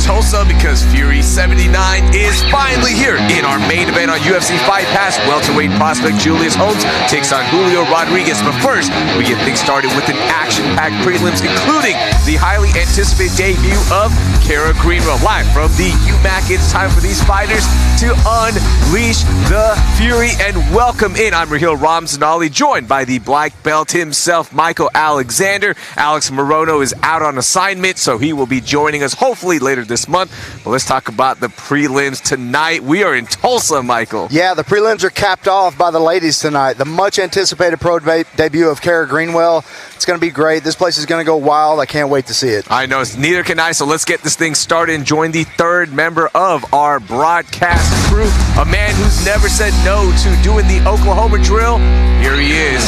Tulsa because Fury 79 is finally here in our main event on UFC Fight Pass. Welterweight prospect Julius Holmes takes on Julio Rodriguez. But first, we get things started with an action-packed prelims, including the highly anticipated debut of Cara Greenwell. Live from the UMAC, it's time for these fighters to unleash the fury and welcome in. I'm Raheel Ramzanali, joined by the black belt himself, Michael Alexander. Alex Morono is out on assignment, so he will be joining us hopefully later this month. But let's talk about the prelims tonight. We are in Tulsa, Michael. Yeah, the prelims are capped off by the ladies tonight. The much anticipated pro debut of Cara Greenwell. It's going to be great. This place is going to go wild. I can't wait to see it. I know, neither can I, so let's get this thing started and join the third member of our broadcast crew, a man who's never said no to doing the Oklahoma drill. Here he is,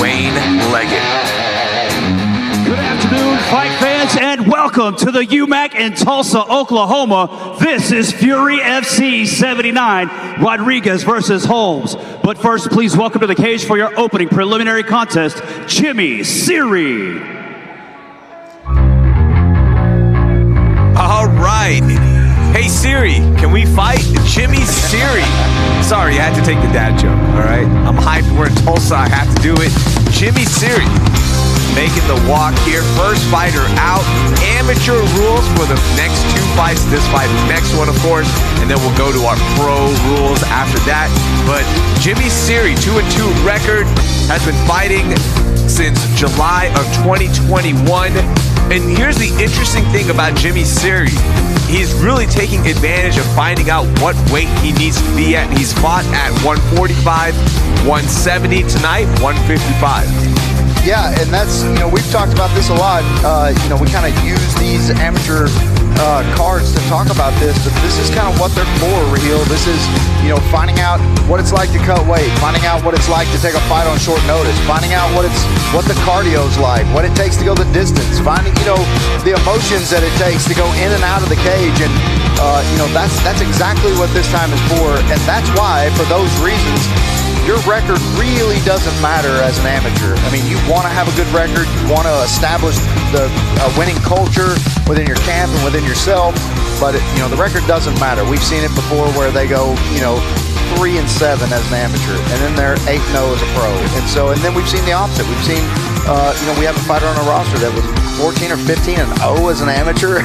Wayne Leggett. Good afternoon, fight fans, and welcome to the UMAC in Tulsa, Oklahoma. This is Fury FC 79, Rodriguez versus Holmes. But first, please welcome to the cage for your opening preliminary contest, Jimmi, Siri. All right. Hey Siri, can we fight? Jimmi, Siri. Sorry, I had to take the dad joke, all right? I'm hyped, we're in Tulsa, I have to do it. Jimmi, Siri, making the walk here. First fighter out. Amateur rules for the next two fights. This fight, the next one, of course, and then we'll go to our pro rules after that. But Jimmi, Siri, 2-2 record, has been fighting since July of 2021. And here's the interesting thing about Jimmi, Siri. He's really taking advantage of finding out what weight he needs to be at. He's fought at 145, 170 tonight, 155. Yeah, and that's, we've talked about this a lot. We kind of use these amateur cards to talk about this, but this is kind of what they're for, Raheel. This is, finding out what it's like to cut weight, finding out what it's like to take a fight on short notice, finding out what the cardio's like, what it takes to go the distance, finding, the emotions that it takes to go in and out of the cage, and that's exactly what this time is for, and that's why, for those reasons, your record really doesn't matter as an amateur. I mean, you want to have a good record, you want to establish the winning culture within your camp and within yourself, but the record doesn't matter. We've seen it before where they go, 3-7 as an amateur, and then they're 8-0 as a pro, and then we've seen the opposite. We've seen, we have a fighter on our roster that was 14 or 15-0 as an amateur,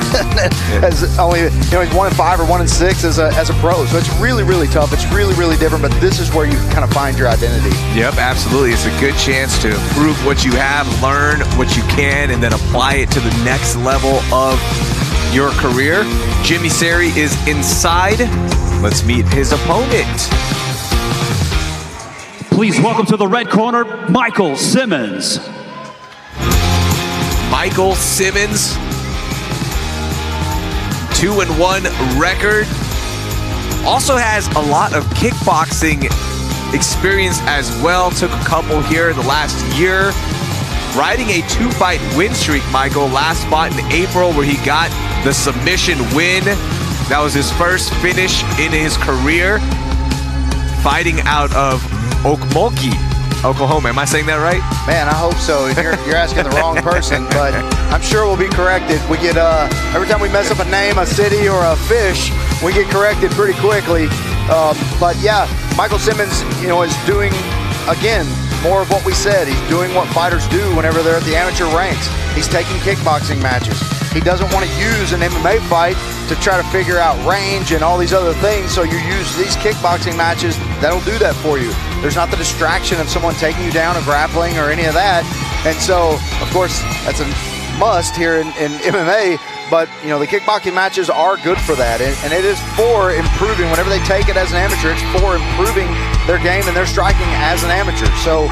as only he's 1-5 or 1-6 as a pro. So it's really, really tough. It's really, really different. But this is where you kind of find your identity. Yep, absolutely. It's a good chance to prove what you have, learn what you can, and then apply it to the next level of your career. Jimmi, Siri is inside. Let's meet his opponent. Please welcome to the red corner, Michael Simmons. Michael Simmons, 2-1 record. Also has a lot of kickboxing experience as well. Took a couple here in the last year. Riding a 2-fight win streak, Michael. Last fought in April where he got the submission win. That was his first finish in his career. Fighting out of Okmulgee, Oklahoma. Am I saying that right? Man, I hope so. You're asking the wrong person, but I'm sure we'll be corrected. We get every time we mess up a name, a city, or a fish, we get corrected pretty quickly. But yeah, Michael Simmons, is doing again more of what we said. He's doing what fighters do whenever they're at the amateur ranks. He's taking kickboxing matches. He doesn't want to use an MMA fight to try to figure out range and all these other things, so you use these kickboxing matches. That'll do that for you. There's not the distraction of someone taking you down or grappling or any of that. And so, of course, that's a must here in MMA, but the kickboxing matches are good for that, and it is for improving. Whenever they take it as an amateur, it's for improving their game and their striking as an amateur. So,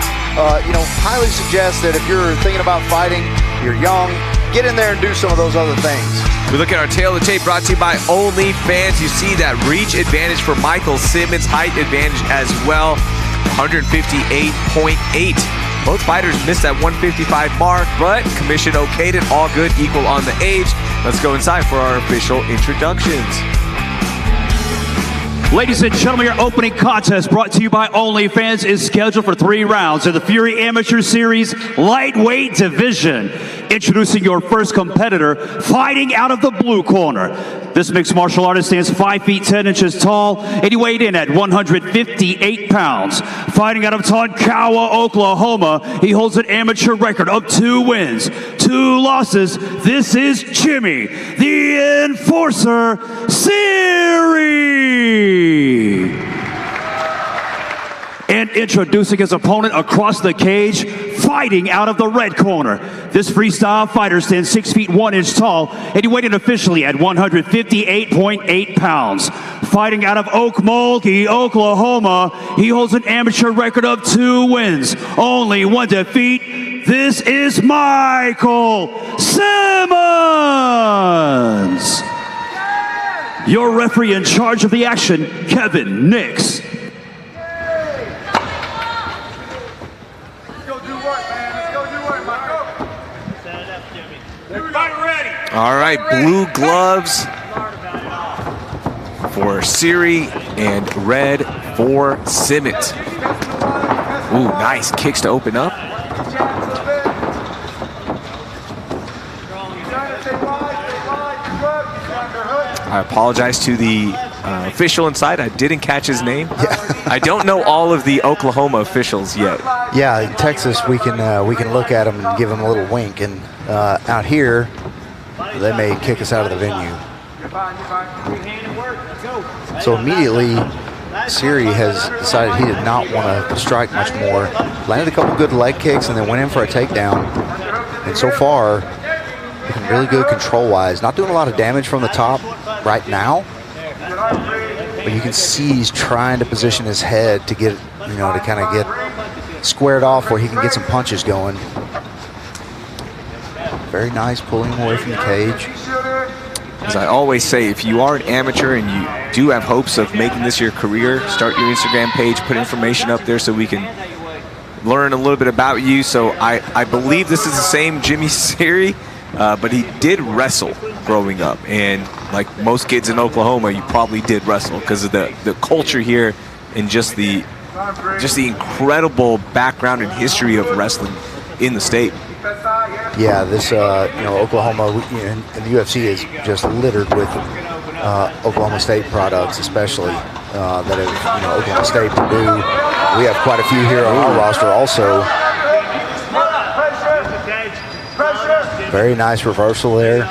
highly suggest that if you're thinking about fighting, you're young, get in there and do some of those other things. We look at our tail of the tape brought to you by OnlyFans. You see that reach advantage for Michael Simmons, height advantage as well, 158.8. Both fighters missed that 155 mark, but commission okayed it, all good, equal on the age. Let's go inside for our official introductions. Ladies and gentlemen, your opening contest brought to you by OnlyFans is scheduled for 3 rounds in the Fury Amateur Series Lightweight Division. Introducing your first competitor, fighting out of the blue corner, This mixed martial artist stands 5 feet 10 inches tall, and he weighed in at 158 pounds. Fighting out of Tyquinco, Oklahoma, he holds an amateur record of 2 wins, 2 losses. This is Jimmi, the Enforcer, Siri. And introducing his opponent across the cage, fighting out of the red corner. This freestyle fighter stands 6 feet 1 inch tall, and he weighed in officially at 158.8 pounds. Fighting out of Okmulgee, Oklahoma, he holds an amateur record of 2 wins, only 1 defeat. This is Michael Simmons. Your referee in charge of the action, Kevin Nix. All right, blue gloves for Siri and red for Simmons. Ooh, nice kicks to open up. I apologize to the official inside. I didn't catch his name. Yeah. I don't know all of the Oklahoma officials yet. Yeah, in Texas we can look at them and give them a little wink, and out here they may kick us out of the venue. So immediately Siri has decided he did not want to strike much more. Landed a couple good leg kicks and then went in for a takedown. And so far, looking really good control-wise. Not doing a lot of damage from the top right now, but you can see he's trying to position his head to get, to kind of get squared off where he can get some punches going. Very nice pulling him away from the cage. As I always say, if you are an amateur and you do have hopes of making this your career, start your Instagram page, put information up there so we can learn a little bit about you. So I believe this is the same Jimmi Siri, but he did wrestle growing up. And like most kids in Oklahoma, you probably did wrestle because of the culture here and just the incredible background and history of wrestling in the state. Yeah, this Oklahoma and the UFC is just littered with Oklahoma State products, especially that have Oklahoma State, Purdue. We have quite a few here on our roster also. Very nice reversal there.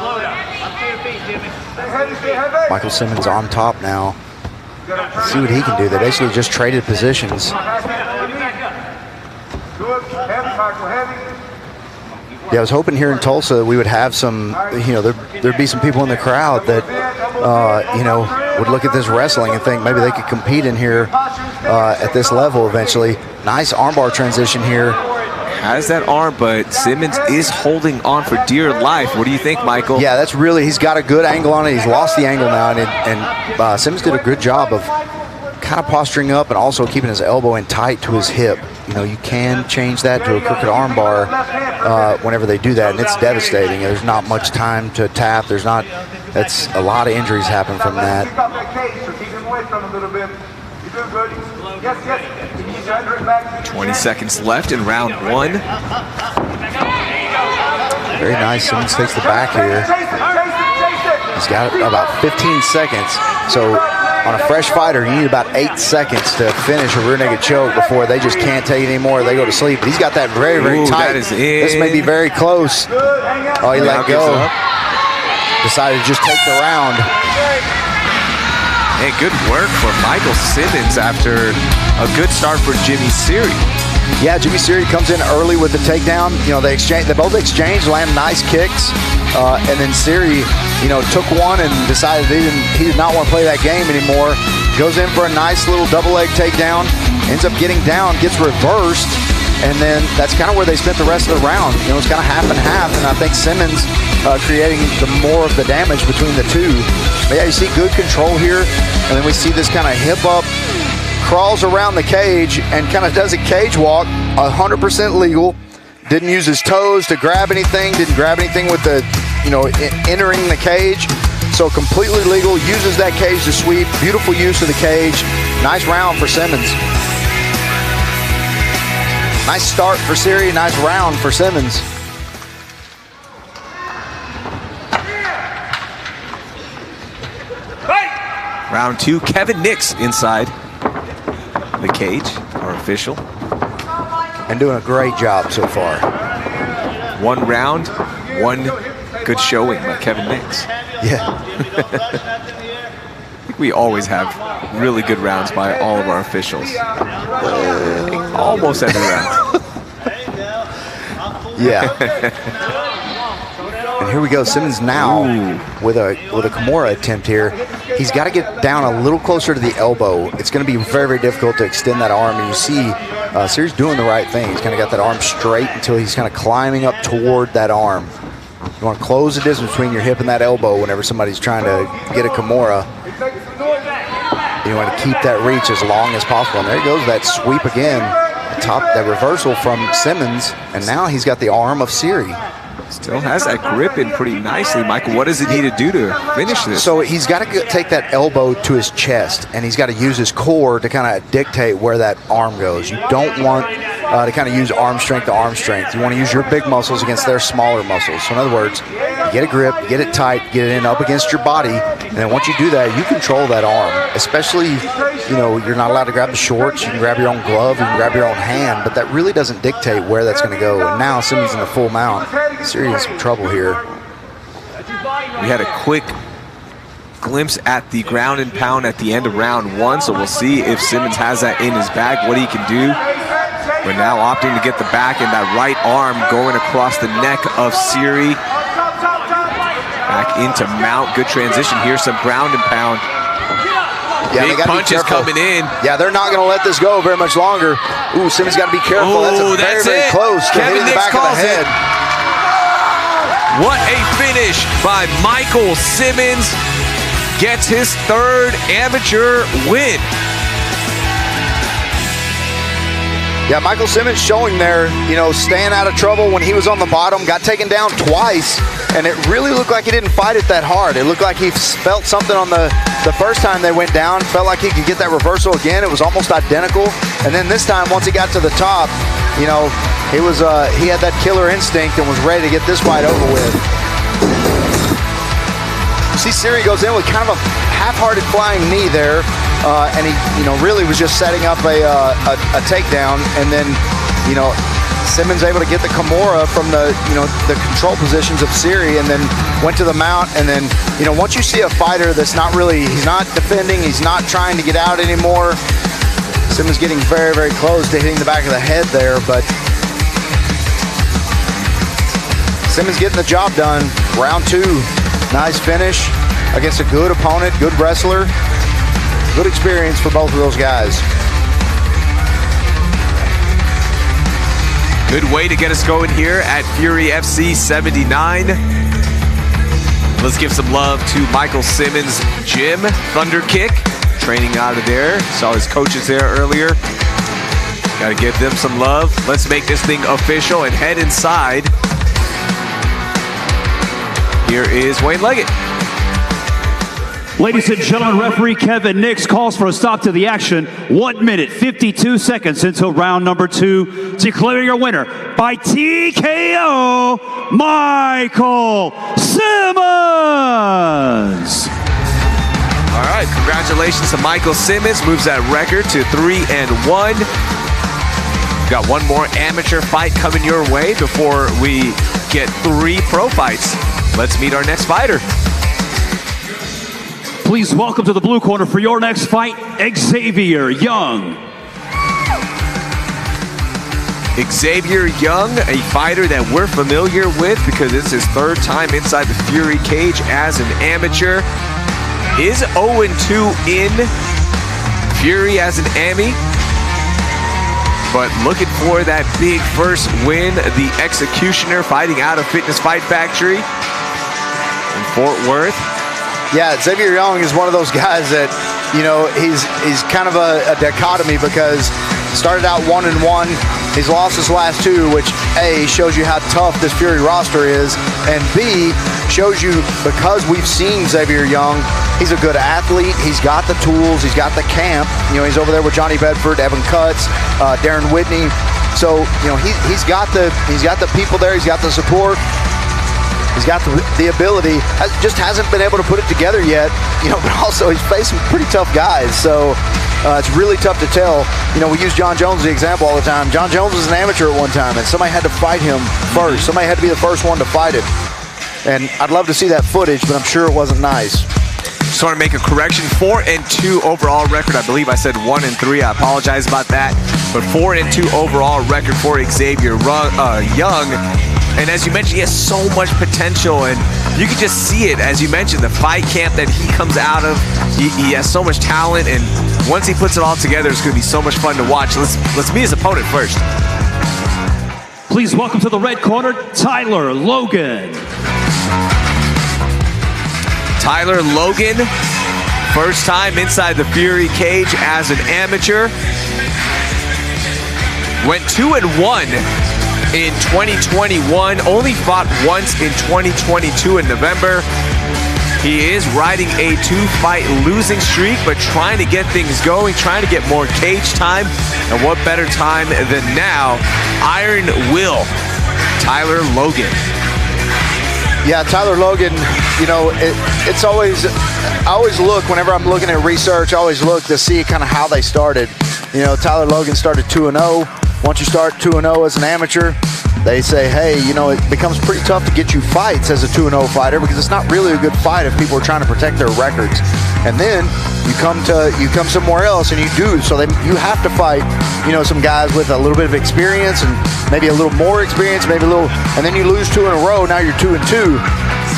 Michael Simmons on top now. Let's see what he can do. They basically just traded positions. Yeah, I was hoping here in Tulsa that we would have some, there'd be some people in the crowd that, would look at this wrestling and think maybe they could compete in here at this level eventually. Nice armbar transition here. Has that arm, but Simmons is holding on for dear life. What do you think, Michael? Yeah, that's really, he's got a good angle on it. He's lost the angle now, and Simmons did a good job of kind of posturing up and also keeping his elbow in tight to his hip. You can change that to a crooked armbar whenever they do that, and it's devastating. There's not much time to tap. That's a lot of injuries happen from that. 20 seconds left in round 1. Very nice. Simmons takes the back here. He's got about 15 seconds. So on a fresh fighter, you need about 8 seconds to finish a rear naked choke before they just can't take it anymore. They go to sleep. But he's got that very, very tight. That is this may be very close. Oh, he let go. Decided to just take the round. Hey, good work for Michael Simmons after a good start for Jimmi Siri. Yeah, Jimmi Siri comes in early with the takedown. They both exchanged, land nice kicks, and then Siri, took one and decided he did not want to play that game anymore. Goes in for a nice little double leg takedown, ends up getting down, gets reversed, and then that's kind of where they spent the rest of the round. It's kind of half and half, and I think Simmons creating more of the damage between the two. But yeah, you see good control here, and then we see this kind of hip up, crawls around the cage and kind of does a cage walk, 100% legal. Didn't use his toes to grab anything, didn't grab anything with the, entering the cage. So completely legal, uses that cage to sweep. Beautiful use of the cage. Nice round for Simmons. Nice start for Siri, nice round for Simmons. Round 2, Kevin Nix inside the cage, our official. And doing a great job so far. 1 round, 1 good showing by Kevin Nix. Yeah. I think we always have really good rounds by all of our officials. Almost every round. Yeah. And here we go, Simmons now with a Kimura attempt here. He's got to get down a little closer to the elbow. It's going to be very, very difficult to extend that arm. And you see Siri's doing the right thing. He's kind of got that arm straight until he's kind of climbing up toward that arm. You want to close the distance between your hip and that elbow whenever somebody's trying to get a Kimura. You want to keep that reach as long as possible. And there he goes, that sweep again. That reversal from Simmons. And now he's got the arm of Siri. Still has that grip in pretty nicely. Michael, what does it need to do to finish this? So he's got to take that elbow to his chest, and he's got to use his core to kind of dictate where that arm goes. You don't want to kind of use arm strength to arm strength. You want to use your big muscles against their smaller muscles. So in other words, you get a grip, you get it tight, get it in up against your body, and then once you do that, you control that arm. Especially, you know, you're not allowed to grab the shorts. You can grab your own glove, you can grab your own hand, but that really doesn't dictate where that's going to go. And now Simmons in the full mount. Siri in some trouble here. We had a quick glimpse at the ground and pound at the end of round 1, so we'll see if Simmons has that in his bag, what he can do. We're now opting to get the back and that right arm going across the neck of Siri. Back into mount. Good transition here. Some ground and pound. Yeah, big punches coming in. Yeah, they're not going to let this go very much longer. Ooh, Simmons got to be careful. Ooh, that's very close to hitting the back of the head. What a finish by Michael Simmons. Gets his 3rd amateur win. Yeah, Michael Simmons showing there, you know, staying out of trouble when he was on the bottom, got taken down twice, and it really looked like he didn't fight it that hard. It looked like he felt something on the first time they went down, felt like he could get that reversal again. It was almost identical. And then this time, once he got to the top, you know, he had that killer instinct and was ready to get this fight over with. You see Siri goes in with kind of a half-hearted flying knee there. And he, you know, really was just setting up a takedown, and then, you know, Simmons able to get the Kimura from the, you know, the control positions of Siri, and then went to the mount. And then, you know, once you see a fighter that's not really, he's not defending, he's not trying to get out anymore. Simmons getting very, very close to hitting the back of the head there, but Simmons getting the job done. Round 2, nice finish against a good opponent, good wrestler. Good experience for both of those guys. Good way to get us going here at Fury FC 79. Let's give some love to Michael Simmons' gym, Thunder Kick, training out of there. Saw his coaches there earlier. Got to give them some love. Let's make this thing official and head inside. Here is Wayne Leggett. Ladies and gentlemen, referee Kevin Nix calls for a stop to the action. 1 minute, 52 seconds until round number 2. Declaring your winner by TKO, Michael Simmons. All right, congratulations to Michael Simmons. Moves that record to 3-1. Got one more amateur fight coming your way before we get 3 pro fights. Let's meet our next fighter. Please welcome to the blue corner for your next fight, Xavier Young. Xavier Young, a fighter that we're familiar with because it's his 3rd time inside the Fury cage as an amateur. Is 0-2 in Fury as an Ami. But looking for that big first win, the Executioner fighting out of Fitness Fight Factory in Fort Worth. Yeah, Xavier Young is one of those guys that, you know, he's kind of a dichotomy because started out 1-1. He's lost his last 2, which A, shows you how tough this Fury roster is, and B, shows you because we've seen Xavier Young, he's a good athlete. He's got the tools. He's got the camp. You know, he's over there with Johnny Bedford, Evan Cutts, Darren Whitney. So, you know, he's got the people there. He's got the support. He's got the ability, just hasn't been able to put it together yet, you know, but also he's facing pretty tough guys. So it's really tough to tell. You know, we use John Jones as the example all the time. John Jones was an amateur at one time, and somebody had to fight him first. Somebody had to be the first one to fight him. And I'd love to see that footage, but I'm sure it wasn't nice. Just want to make a correction. 4-2 overall record. I believe I said 1-3. I apologize about that. But 4-2 overall record for Xavier Young. And as you mentioned, he has so much potential, and you can just see it. As you mentioned, the fight camp that he comes out of, he has so much talent, and once he puts it all together, it's going to be so much fun to watch. Let's meet his opponent first. Please welcome to the red corner, Tyler Logan. Tyler Logan, first time inside the Fury cage as an amateur. Went 2-1 in 2021, only fought once in 2022 in November. He is riding a 2-fight losing streak, but trying to get things going, trying to get more cage time. And what better time than now? Iron Will, Tyler Logan. Yeah, Tyler Logan, you know, it's always, I always look, whenever I'm looking at research, I always look to see kind of how they started. You know, Tyler Logan started 2-0. Once you start 2-0 as an amateur, they say, hey, you know, it becomes pretty tough to get you fights as a 2-0 fighter because it's not really a good fight if people are trying to protect their records. And then you come somewhere else and you do, so you have to fight, you know, some guys with a little bit of experience and maybe a little more experience, maybe a little, and then you lose 2 in a row, now you're 2-2.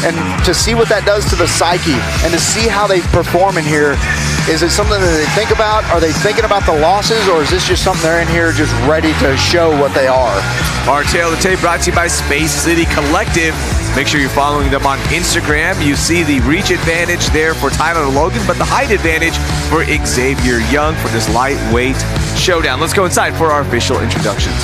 And to see what that does to the psyche and to see how they perform in here, is it something that they think about? Are they thinking about the losses, or is this just something they're in here just ready to show what they are? Our Tale of the Tape brought to you by Space City Collective. Make sure you're following them on Instagram. You see the reach advantage there for Tyler Logan, but the height advantage for Xavier Young for this lightweight showdown. Let's go inside for our official introductions.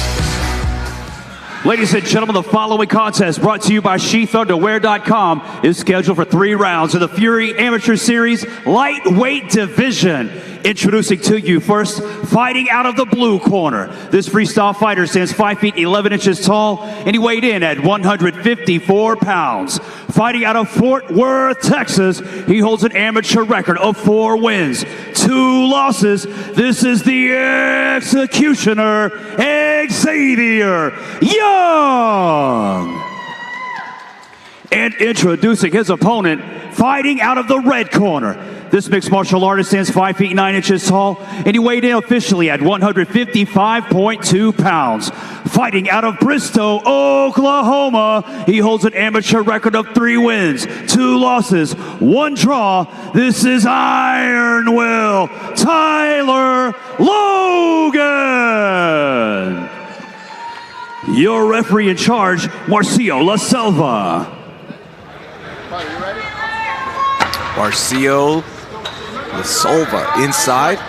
Ladies and gentlemen, the following contest, brought to you by SheathUnderwear.com, is scheduled for 3 rounds of the Fury Amateur Series Lightweight Division. Introducing to you first, fighting out of the blue corner. This freestyle fighter stands 5 feet 11 inches tall, and he weighed in at 154 pounds. Fighting out of Fort Worth, Texas, he holds an amateur record of 4 wins, 2 losses. This is the executioner, Xavier Young. And introducing his opponent, fighting out of the red corner. This mixed martial artist stands 5 feet 9 inches tall, and he weighed in officially at 155.2 pounds. Fighting out of Bristow, Oklahoma, he holds an amateur record of 3 wins, 2 losses, 1 draw. This is Iron Will, Tyler Logan. Your referee in charge, Marcio La Selva. Marcio La Selva inside.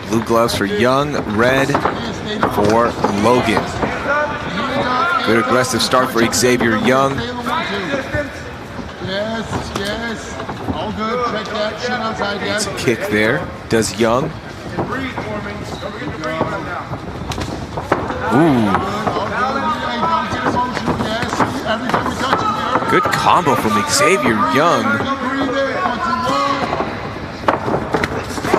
Blue gloves for Young, red for Logan. Good aggressive start for Xavier Young. Yes. All good. Check that chin outside. It's a kick there. Does Young. Ooh. Good combo from Xavier Young.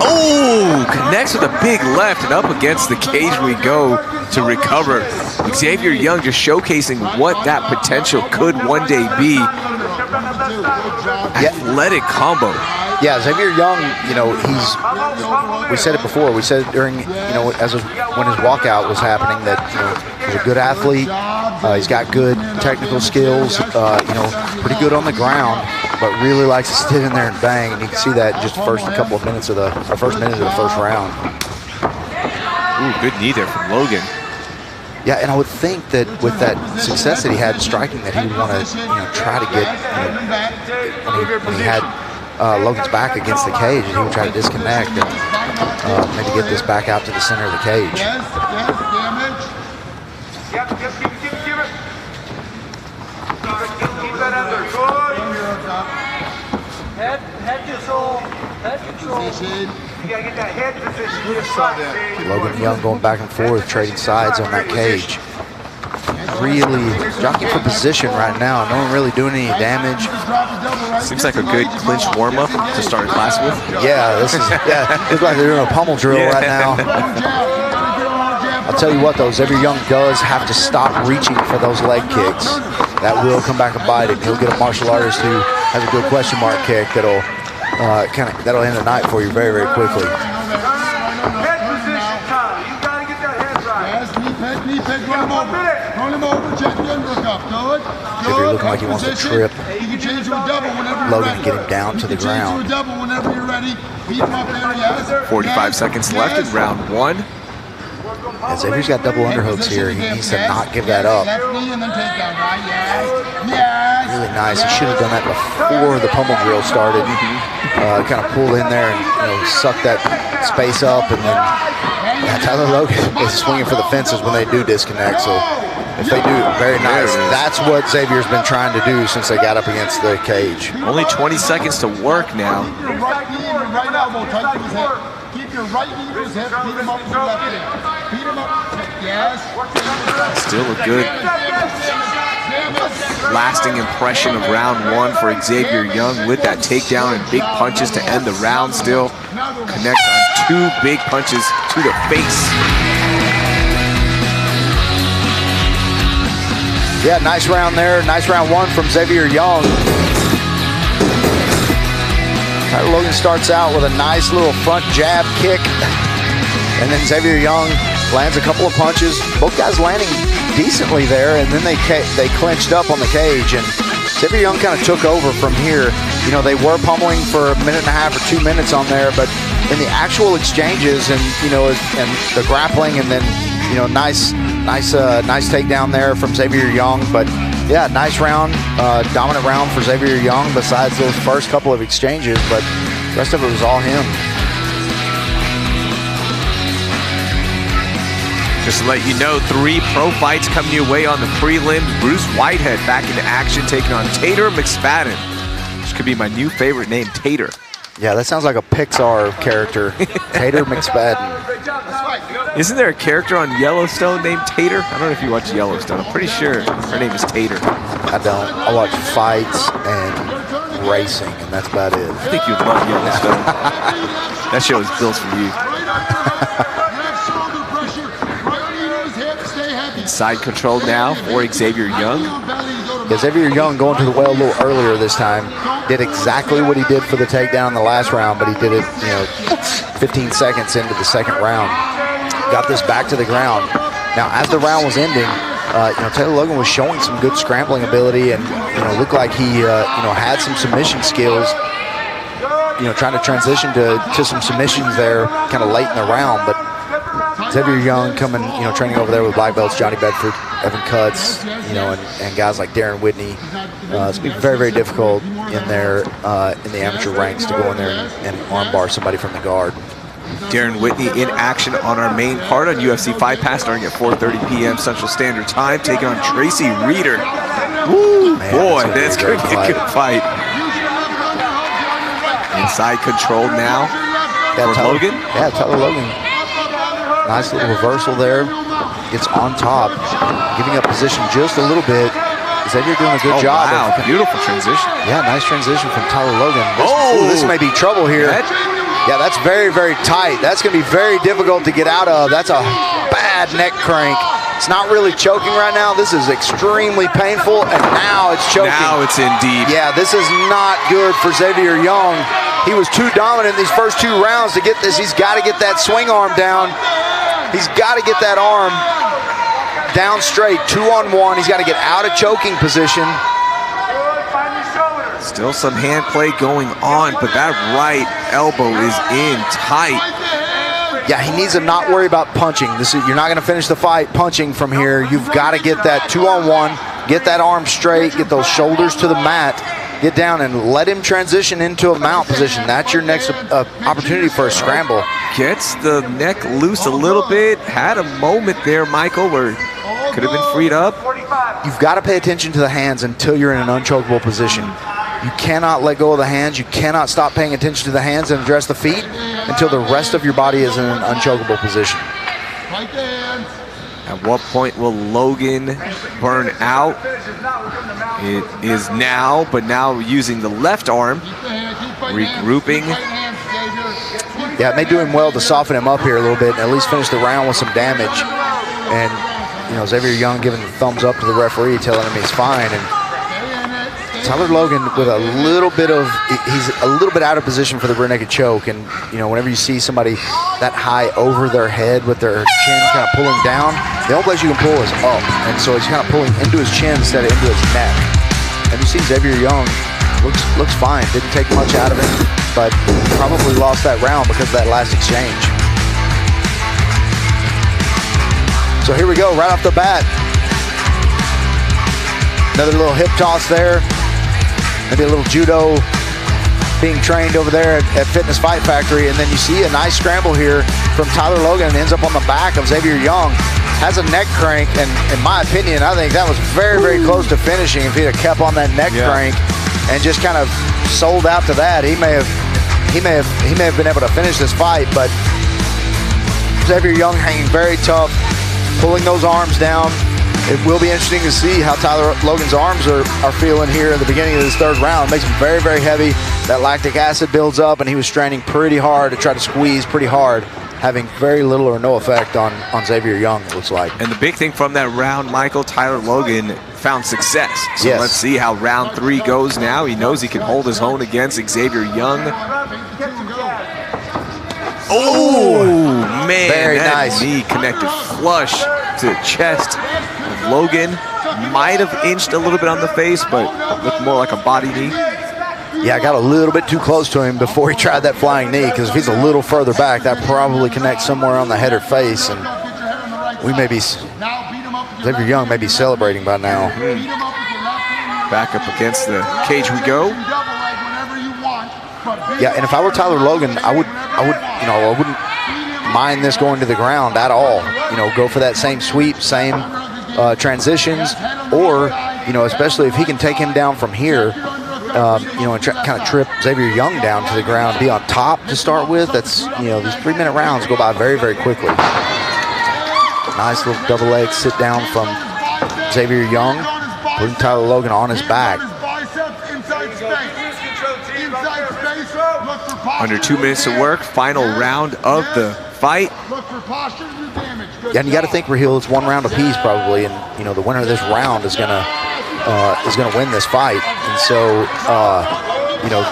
Oh, connects with a big left, and up against the cage we go to recover. Xavier Young just showcasing what that potential could one day be. Athletic combo. Yeah, Xavier Young, you know, we said it before, we said it during, you know, when his walkout was happening that, you know, he's a good athlete, he's got good technical skills, you know, pretty good on the ground, but really likes to sit in there and bang, and you can see that in just the first couple of minutes of the, first minute of the first round. Ooh, good knee there from Logan. Yeah, and I would think that with that success that he had in striking, that he would want to, you know, try to get, you know, when he had Logan's back against the cage, and he would try to disconnect and maybe get this back out to the center of the cage. Head control. You gotta get that head position. Logan Young going back and forth, trading sides on that cage. really jockeying for position right now. No one really doing any damage. Seems like a good clinch warm-up to start class with. Yeah, this is looks like they're doing a pummel drill right now. I'll tell you what though, Xavier Young does have to stop reaching for those leg kicks. That will come back and bite him. He'll get a martial artist who has a good question mark kick that'll that'll end the night for you very, very quickly. Head position, Cara. You gotta get that head right. Yes, knee peg, roll him over. Roll him over, check the undercuff. Good. Xavier looking like he wants to trip You can change to a double whenever you're Logan ready. and get him down to the ground. Change to a double whenever you're ready. Beat him up there, yes. 45 seconds left in round 1. As Xavier's got double underhooks here, he needs to not give that up. Left knee and then take down, right? Yes. Really nice. He should have done that before the pummel drill started. Kind of pulled in there and suck that space up, and then Tyler Logan is swinging for the fences when they do disconnect. So if they do, very nice. That's what Xavier's been trying to do since they got up against the cage. Only 20 seconds to work now. Your right knee and your right elbow tight to his hip. Keep your right knee to his hip. Beat him up with your left hip. Beat him up. Yes. Still a good lasting impression of round 1 for Xavier Young with that takedown and big punches to end the round. Still connects on 2 big punches to the face. Yeah, nice round there. Nice round 1 from Xavier Young. Tyler Logan starts out with a nice little front jab kick, and then Xavier Young lands a couple of punches. Both guys landing decently there, and then they clinched up on the cage, and Xavier Young kind of took over from here. You know, they were pummeling for a minute and a half or 2 minutes on there, but in the actual exchanges and and the grappling, and then nice takedown there from Xavier Young. But yeah, nice round, dominant round for Xavier Young besides those first couple of exchanges, but the rest of it was all him. Just to let you know, 3 pro fights coming your way on the prelims. Bruce Whitehead back into action, taking on Tater McSpadden. Which could be my new favorite name, Tater. Yeah, that sounds like a Pixar character. Tater McSpadden. Isn't there a character on Yellowstone named Tater? I don't know if you watch Yellowstone. I'm pretty sure her name is Tater. I don't. I watch fights and racing, and that's about it. I think you'd love Yellowstone. That show is built for you. Side control now for Xavier Young. Yeah, Xavier Young going to the well a little earlier this time. Did exactly what he did for the takedown in the last round, but he did it 15 seconds into the second round. Got this back to the ground. Now, as the round was ending, Taylor Logan was showing some good scrambling ability, and looked like he had some submission skills. Trying to transition to some submissions there, kind of late in the round. But Xavier Young coming, training over there with black belts, Johnny Bedford, Evan Cutts, and guys like Darren Whitney. It's been very, very difficult in there in the amateur ranks to go in there and armbar somebody from the guard. Darren Whitney in action on our main card on UFC Fight Pass, starting at 4:30 p.m. Central Standard Time, taking on Tracy Reeder. Woo, man, boy, that's going to be a good fight. Inside control now for Logan. Yeah, Tyler Logan. Nice little reversal there. Gets on top, giving up position just a little bit. Xavier doing a good job. Wow, beautiful transition. Yeah, nice transition from Tyler Logan. This may be trouble here. Yeah, that's very, very tight. That's going to be very difficult to get out of. That's a bad neck crank. It's not really choking right now. This is extremely painful, and now it's choking. Now it's in deep. Yeah, this is not good for Xavier Young. He was too dominant in these first 2 rounds to get this. He's got to get that swing arm down. He's got to get that arm down straight, 2-on-1. He's got to get out of choking position. Still some hand play going on, but that right elbow is in tight. Yeah, he needs to not worry about punching. You're not going to finish the fight punching from here. You've got to get that 2-on-1, get that arm straight, get those shoulders to the mat, get down and let him transition into a mount position. That's your next opportunity for a scramble. Gets the neck loose a little bit. Had a moment there, Michael, where could have been freed up. You've got to pay attention to the hands until you're in an unchokeable position. You cannot let go of the hands. You cannot stop paying attention to the hands and address the feet until the rest of your body is in an unchokeable position. At what point will Logan burn out? It is now, but now using the left arm, regrouping. Yeah, it may do him well to soften him up here a little bit and at least finish the round with some damage. And, you know, Xavier Young giving the thumbs up to the referee, telling him he's fine. And Tyler Logan with a little bit of, he's a little bit out of position for the rear naked choke. And, you know, whenever you see somebody that high over their head with their chin kind of pulling down, the only place you can pull is up. And so he's kind of pulling into his chin instead of into his neck. And you see Xavier Young looks fine. Didn't take much out of it, but probably lost that round because of that last exchange. So here we go, right off the bat. Another little hip toss there. Maybe a little judo being trained over there at Fitness Fight Factory. And then you see a nice scramble here from Tyler Logan and ends up on the back of Xavier Young. Has a neck crank, and in my opinion, I think that was very, very close to finishing. If he'd have kept on that neck crank and just kind of sold out to that, he may have been able to finish this fight. But Xavier Young hanging very tough, pulling those arms down. It will be interesting to see how Tyler Logan's arms are feeling here in the beginning of this third round. It makes him very, very heavy. That lactic acid builds up, and he was straining pretty hard to try to squeeze pretty hard, having very little or no effect on Xavier Young, it looks like. And the big thing from that round, Michael, Tyler Logan found success. So let's see how round 3 goes now. He knows he can hold his own against Xavier Young. Oh, man, very that nice. knee connected flush to the chest of Logan. Might have inched a little bit on the face, but looked more like a body knee. Yeah, I got a little bit too close to him before he tried that flying knee, because if he's a little further back, that probably connects somewhere on the head or face, and we may be, Xavier Young may be celebrating by now. Back up against the cage we go. Yeah, and if I were Tyler Logan, I wouldn't mind this going to the ground at all. You know, go for that same sweep, same transitions, or, you know, especially if he can take him down from here, you know, and kind of trip Xavier Young down to the ground, be on top to start with. That's, you know, these 3-minute rounds go by very, very quickly. Nice little double leg sit down from Xavier Young, putting Tyler Logan on his back. Under 2 minutes to work, final round of the fight. Yeah, and you got to think, Raheel, it's 1 round apiece probably, and, you know, the winner of this round is gonna win this fight. And so, you know,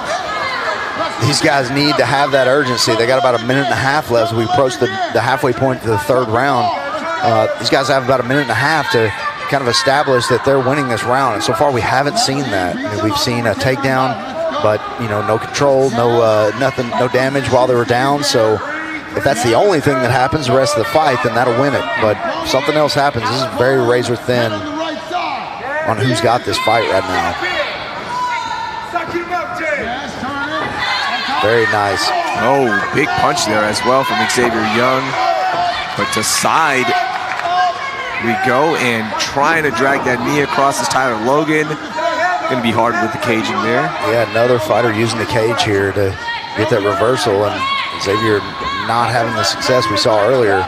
these guys need to have that urgency. They got about 1.5 minutes left as we approach the halfway point to the third round. These guys have about 1.5 minutes to kind of establish that they're winning this round. And so far, we haven't seen that. I mean, we've seen a takedown, but, you know, no control, no nothing, no damage while they were down. So if that's the only thing that happens the rest of the fight, then that'll win it. But if something else happens, this is very razor thin on who's got this fight right now. Very nice. Oh, big punch there as well from Xavier Young. But to side we go, and trying to drag that knee across is Tyler Logan. Going to be hard with the caging there. Yeah, another fighter using the cage here to get that reversal, and Xavier not having the success we saw earlier.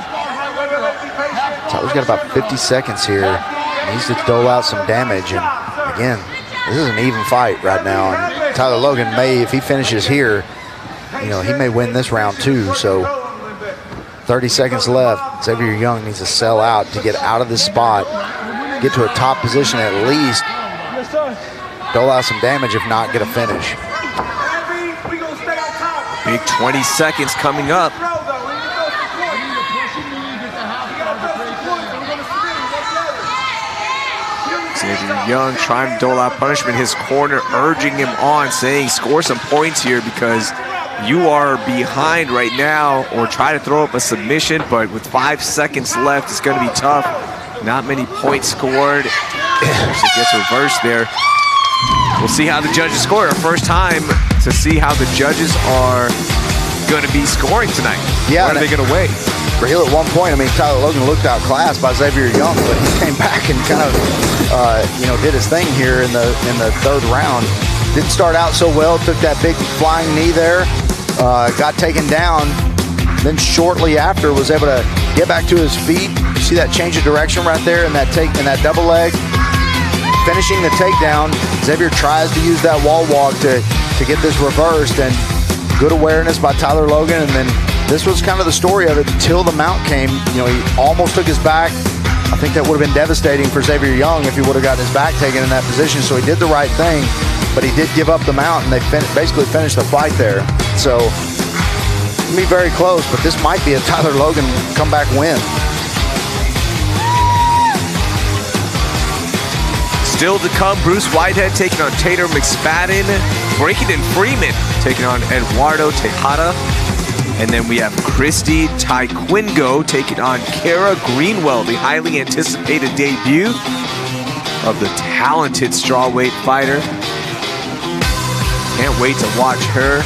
Tyler's got about 50 seconds here. He needs to dole out some damage, and again, this is an even fight right now. And Tyler Logan may, if he finishes here, you know, he may win this round too. So 30 seconds left. Xavier Young needs to sell out to get out of this spot, get to a top position at least, dole out some damage, if not get a finish. Big 20 seconds coming up. Xavier Young trying to dole out punishment. His corner urging him on, saying score some points here because you are behind right now, or try to throw up a submission, but with 5 seconds left, it's going to be tough. Not many points scored. Actually gets reversed there. We'll see how the judges score. Our first time to see how the judges are going to be scoring tonight. Yeah, what are they going to weigh? Raheel, at one point, I mean, Tyler Logan looked outclassed by Xavier Young, but he came back and kind of, you know, did his thing here in the third round. Didn't start out so well. Took that big flying knee there, got taken down. Then shortly after was able to get back to his feet. You see that change of direction right there and that double leg. Finishing the takedown. Xavier tries to use that wall walk to get this reversed, and good awareness by Tyler Logan. And then this was kind of the story of it until the mount came. You know, he almost took his back. I think that would have been devastating for Xavier Young if he would have gotten his back taken in that position. So he did the right thing, but he did give up the mount, and they basically finished the fight there. So it's gonna be very close, but this might be a Tyler Logan comeback win. Still to come, Bruce Whitehead taking on Tater, McSpadden. Brakenden Freeman taking on Eduardo, Tejada. And then we have Christy, Tyquinco taking on Cara, Greenwell, the highly anticipated debut of the talented strawweight fighter. Can't wait to watch her.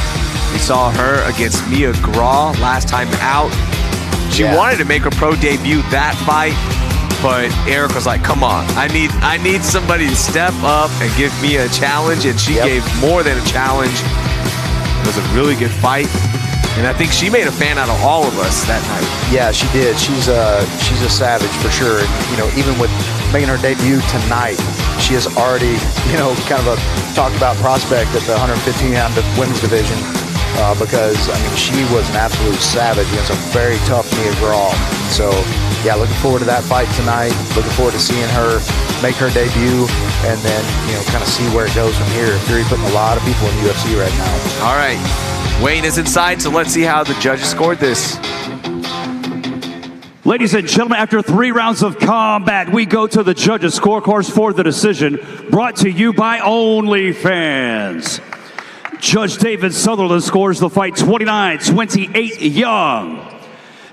We saw her against Mia Graw last time out. She wanted to make her pro debut that fight, but Eric was like, come on, I need somebody to step up and give me a challenge, and she gave more than a challenge. It was a really good fight, and I think she made a fan out of all of us that night. Yeah, she did. She's a savage for sure. And, you know, even with making her debut tonight, she is already, you know, kind of a talked about prospect at the 115-pound women's division. Because, I mean, she was an absolute savage against a very tough Mia Graw. So, yeah, looking forward to that fight tonight. Looking forward to seeing her make her debut and then, you know, kind of see where it goes from here. Fury putting a lot of people in the UFC right now. All right. Wayne is inside, so let's see how the judges scored this. Ladies and gentlemen, after 3 rounds of combat, we go to the judges' scorecards for the decision, brought to you by OnlyFans. Judge David Sutherland scores the fight 29-28 Young.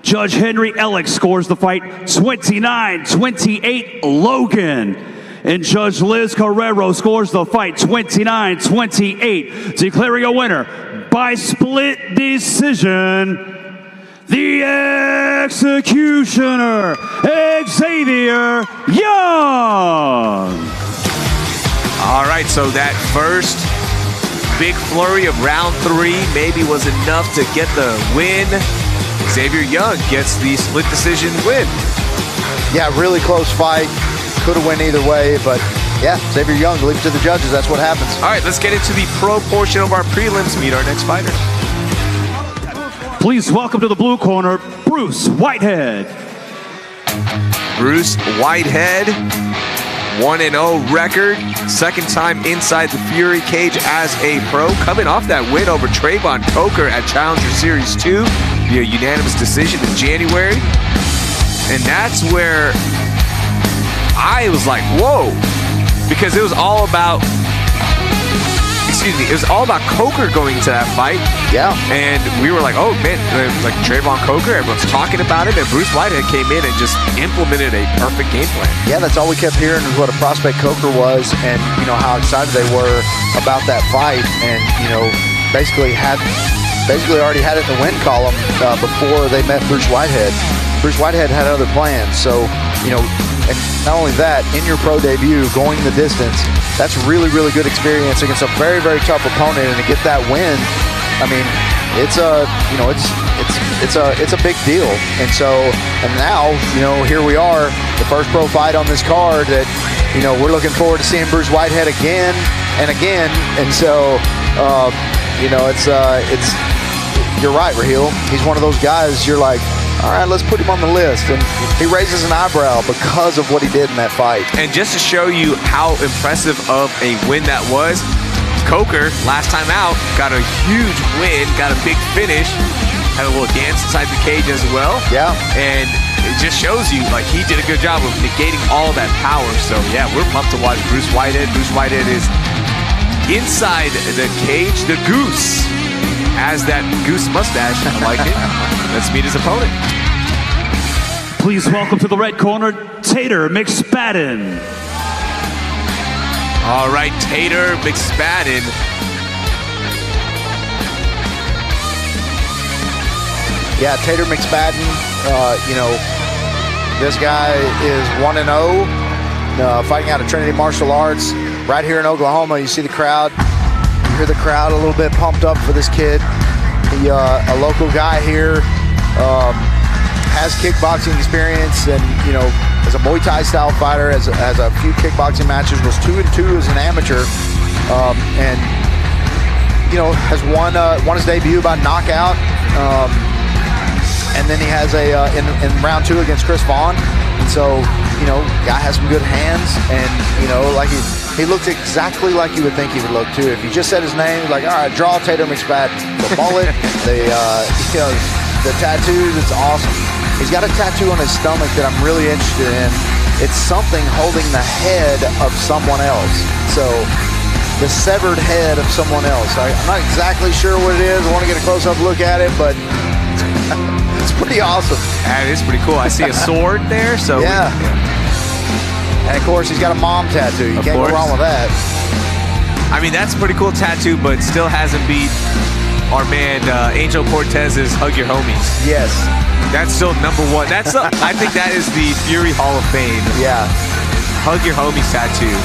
Judge Henry Ellick scores the fight 29-28 Logan. And Judge Liz Carrero scores the fight 29-28, declaring a winner by split decision, the executioner, Xavier Young. All right, so that first big flurry of round 3 maybe was enough to get the win. Xavier Young gets the split decision win. Yeah, really close fight. Could have went either way, but yeah, Xavier Young, leave it to the judges. That's what happens. All right, let's get into the pro portion of our prelims. Meet our next fighter. Please welcome to the blue corner, Bruce Whitehead. Bruce Whitehead, 1-0 record, second time inside the Fury cage as a pro, coming off that win over Trayvon Coker at Challenger Series 2 via unanimous decision in January. And that's where I was like, whoa, because it was all about, it was all about Coker going into that fight. Yeah. And we were like, oh man, like Trayvon Coker, everyone's talking about him, and Bruce Whitehead came in and just implemented a perfect game plan. Yeah, that's all we kept hearing is what a prospect Coker was, and you know how excited they were about that fight, and you know basically already had it in the win column before they met Bruce Whitehead. Bruce Whitehead had other plans, so you know. And not only that, in your pro debut, going the distance, that's really, really good experience against a very, very tough opponent, and to get that win, I mean, it's a big deal. And so, and now, you know, here we are, the first pro fight on this card that, you know, we're looking forward to seeing Bruce Whitehead again and again. And so, you know, you're right, Raheel. He's one of those guys. You're like, all right, let's put him on the list. And he raises an eyebrow because of what he did in that fight. And just to show you how impressive of a win that was, Coker, last time out, got a huge win, got a big finish, had a little dance inside the cage as well. Yeah. And it just shows you, like, he did a good job of negating all that power. So, yeah, we're pumped to watch Bruce Whitehead. Bruce Whitehead is inside the cage, the goose. Has that goose mustache. I like it. Let's meet his opponent. Please welcome to the red corner, Tater McSpadden. All right, Tater McSpadden. Yeah, Tater McSpadden, you know, this guy is 1-0, fighting out of Trinity Martial Arts right here in Oklahoma. You see the crowd. You hear the crowd a little bit pumped up for this kid. He, a local guy here. has kickboxing experience, and as a Muay Thai style fighter, has a few kickboxing matches, was 2-2 as an amateur, and has won his debut by knockout, and then he has in round 2 against Chris Vaughn, and so guy has some good hands, and like he looks exactly like you would think he would look too. If you just said his name, like, all right, draw Tater McSpadden. The mullet, the tattoos, it's awesome. He's got a tattoo on his stomach that I'm really interested in. It's something holding the head of someone else. So the severed head of someone else. I'm not exactly sure what it is. I want to get a close-up look at it, but it's pretty awesome. That is pretty cool. I see a sword there, so yeah. And of course, he's got a mom tattoo. You can't go wrong with that. I mean, that's a pretty cool tattoo, but still hasn't beat our man Angel Cortez's "Hug Your Homies." Yes, that's still #1. That's I think that is the Fury Hall of Fame. Yeah, "Hug Your Homies" tattoo.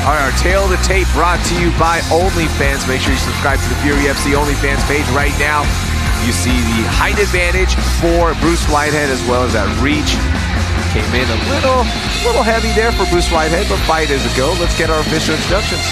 All right, our tail of the tape brought to you by OnlyFans. Make sure you subscribe to the Fury FC OnlyFans page right now. You see the height advantage for Bruce Whitehead as well as that reach. Came in a little heavy there for Bruce Whitehead, but fight as a go. Let's get our official introductions.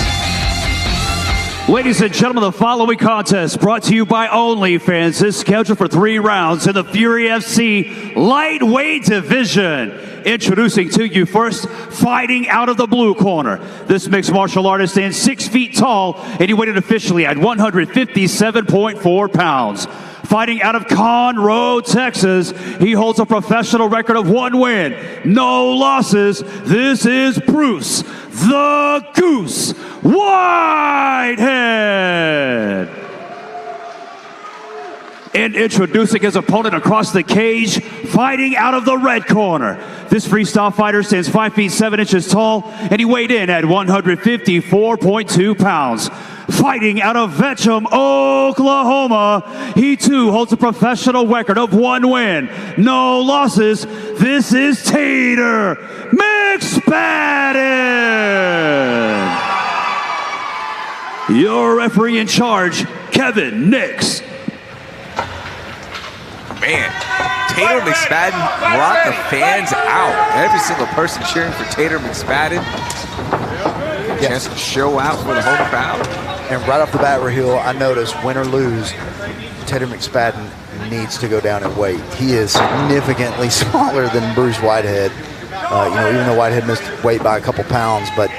Ladies and gentlemen, the following contest brought to you by OnlyFans is scheduled for 3 rounds in the Fury FC lightweight division. Introducing to you first, fighting out of the blue corner. This mixed martial artist stands 6 feet tall, and he weighed officially at 157.4 pounds. Fighting out of Conroe, Texas, he holds a professional record of 1 win, no losses. This is Bruce the Goose Whitehead. And introducing his opponent across the cage, fighting out of the red corner. This freestyle fighter stands 5 feet 7 inches tall, and he weighed in at 154.2 pounds. Fighting out of Vetcham, Oklahoma, he too holds a professional record of 1 win, no losses. This is Tater McSpadden. Your referee in charge, Kevin Nix. Man, Tater McSpadden brought the fans out. Every single person cheering for Tater McSpadden. Chance to show out for the home crowd. And right off the bat, Raheel, I noticed, win or lose, Tater McSpadden needs to go down in weight. He is significantly smaller than Bruce Whitehead. Even though Whitehead missed weight by a couple pounds, but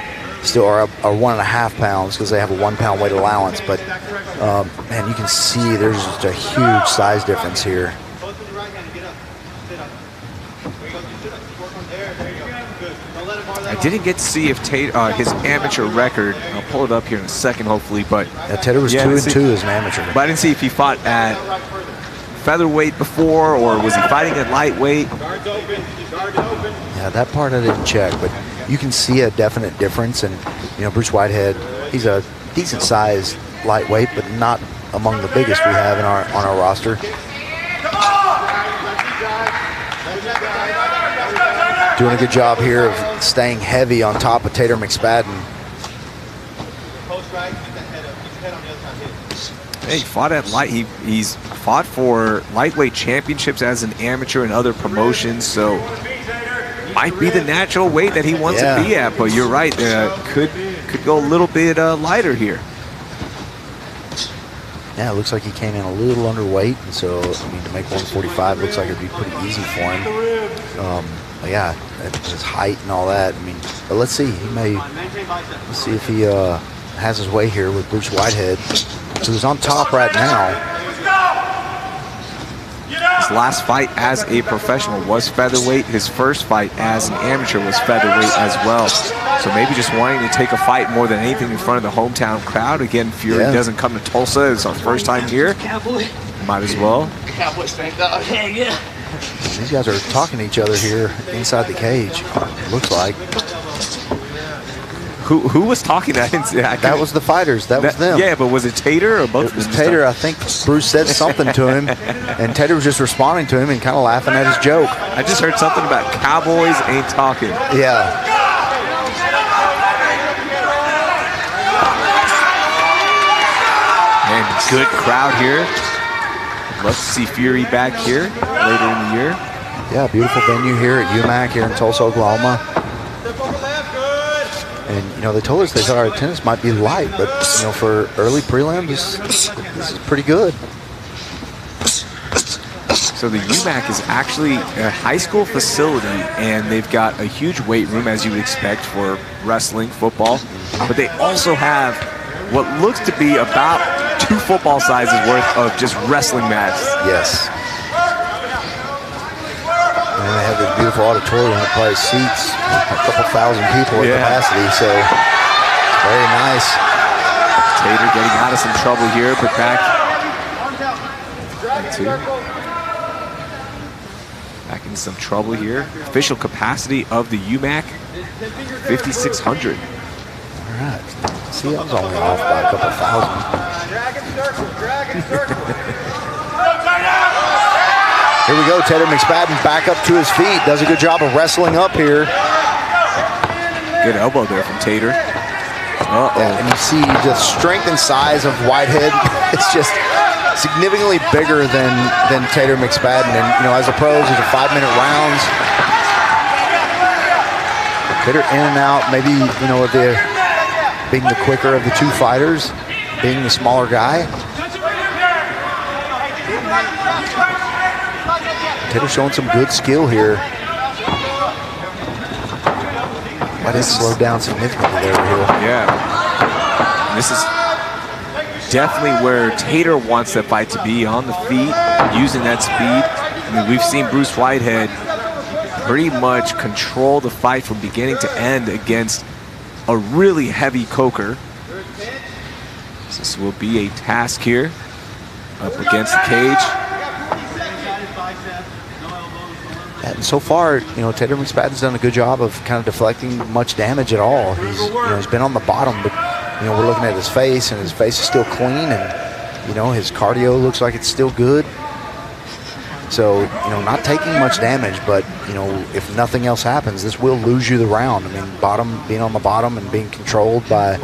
still are 1.5 pounds because they have a 1 pound weight allowance. But man, you can see there's just a huge size difference here. I didn't get to see if Tater, his amateur record, I'll pull it up here in a second hopefully, but yeah, Tater was 2-2 as an amateur. But I didn't see if he fought at featherweight before, or was he fighting at lightweight? Yeah, that part I didn't check, but you can see a definite difference. And Bruce Whitehead, he's a decent sized lightweight, but not among the biggest we have on our roster. Doing a good job here of staying heavy on top of Tater McSpadden. Hey, he fought at he's fought for lightweight championships as an amateur and other promotions, so might be the natural weight that he wants to be at. But you're right, could go a little bit lighter here. Yeah, it looks like he came in a little underweight, and so to make 145 looks like it'd be pretty easy for him. Yeah, his height and all that. But let's see. Let's see if he has his way here with Bruce Whitehead, who's on top right now. His last fight as a professional was featherweight. His first fight as an amateur was featherweight as well. So maybe just wanting to take a fight more than anything in front of the hometown crowd. Again, Fury doesn't come to Tulsa. It's our first time here. Might as well. These guys are talking to each other here inside the cage, it looks like. Who was talking? That was the fighters. That was them. Yeah, but was it Tater or both? It was Tater. I think Bruce said something to him, and Tater was just responding to him and kind of laughing at his joke. I just heard something about cowboys ain't talking. Yeah. And good crowd here. Love to see Fury back here later in the year. Yeah, beautiful venue here at UMAC here in Tulsa, Oklahoma. And, you know, they told us they thought our attendance might be light, but, you know, for early prelims, this is pretty good. So the UMAC is actually a high school facility, and they've got a huge weight room, as you would expect for wrestling, football. But they also have what looks to be about 2 football sizes worth of just wrestling mats. Yes. And they have this beautiful auditorium that probably seats a couple thousand people at capacity, so very nice. Tater getting out of some trouble here, but back in some trouble here. Official capacity of the UMAC, 5,600. All right. See, I was only off by a couple thousand. Here we go. Tater McSpadden back up to his feet. Does a good job of wrestling up here. Good elbow there from Tater. Yeah, and you see the strength and size of Whitehead. It's just significantly bigger than Tater McSpadden. And, you know, as a pros, these are 5-minute rounds. Tater in and out, maybe, you know, being the quicker of the 2 fighters, being the smaller guy. Tater showing some good skill here. Might have slowed down significantly there, Hill. Yeah. This is definitely where Tater wants that fight to be, on the feet, using that speed. I mean, we've seen Bruce Whitehead pretty much control the fight from beginning to end against a really heavy Coker. So this will be a task here up against the cage. And so far, you know, Tater McSpadden's done a good job of kind of deflecting much damage at all. He's been on the bottom, but, you know, we're looking at his face, and his face is still clean, and, you know, his cardio looks like it's still good. So, you know, not taking much damage, but, you know, if nothing else happens, this will lose you the round. I mean, being on the bottom and being controlled by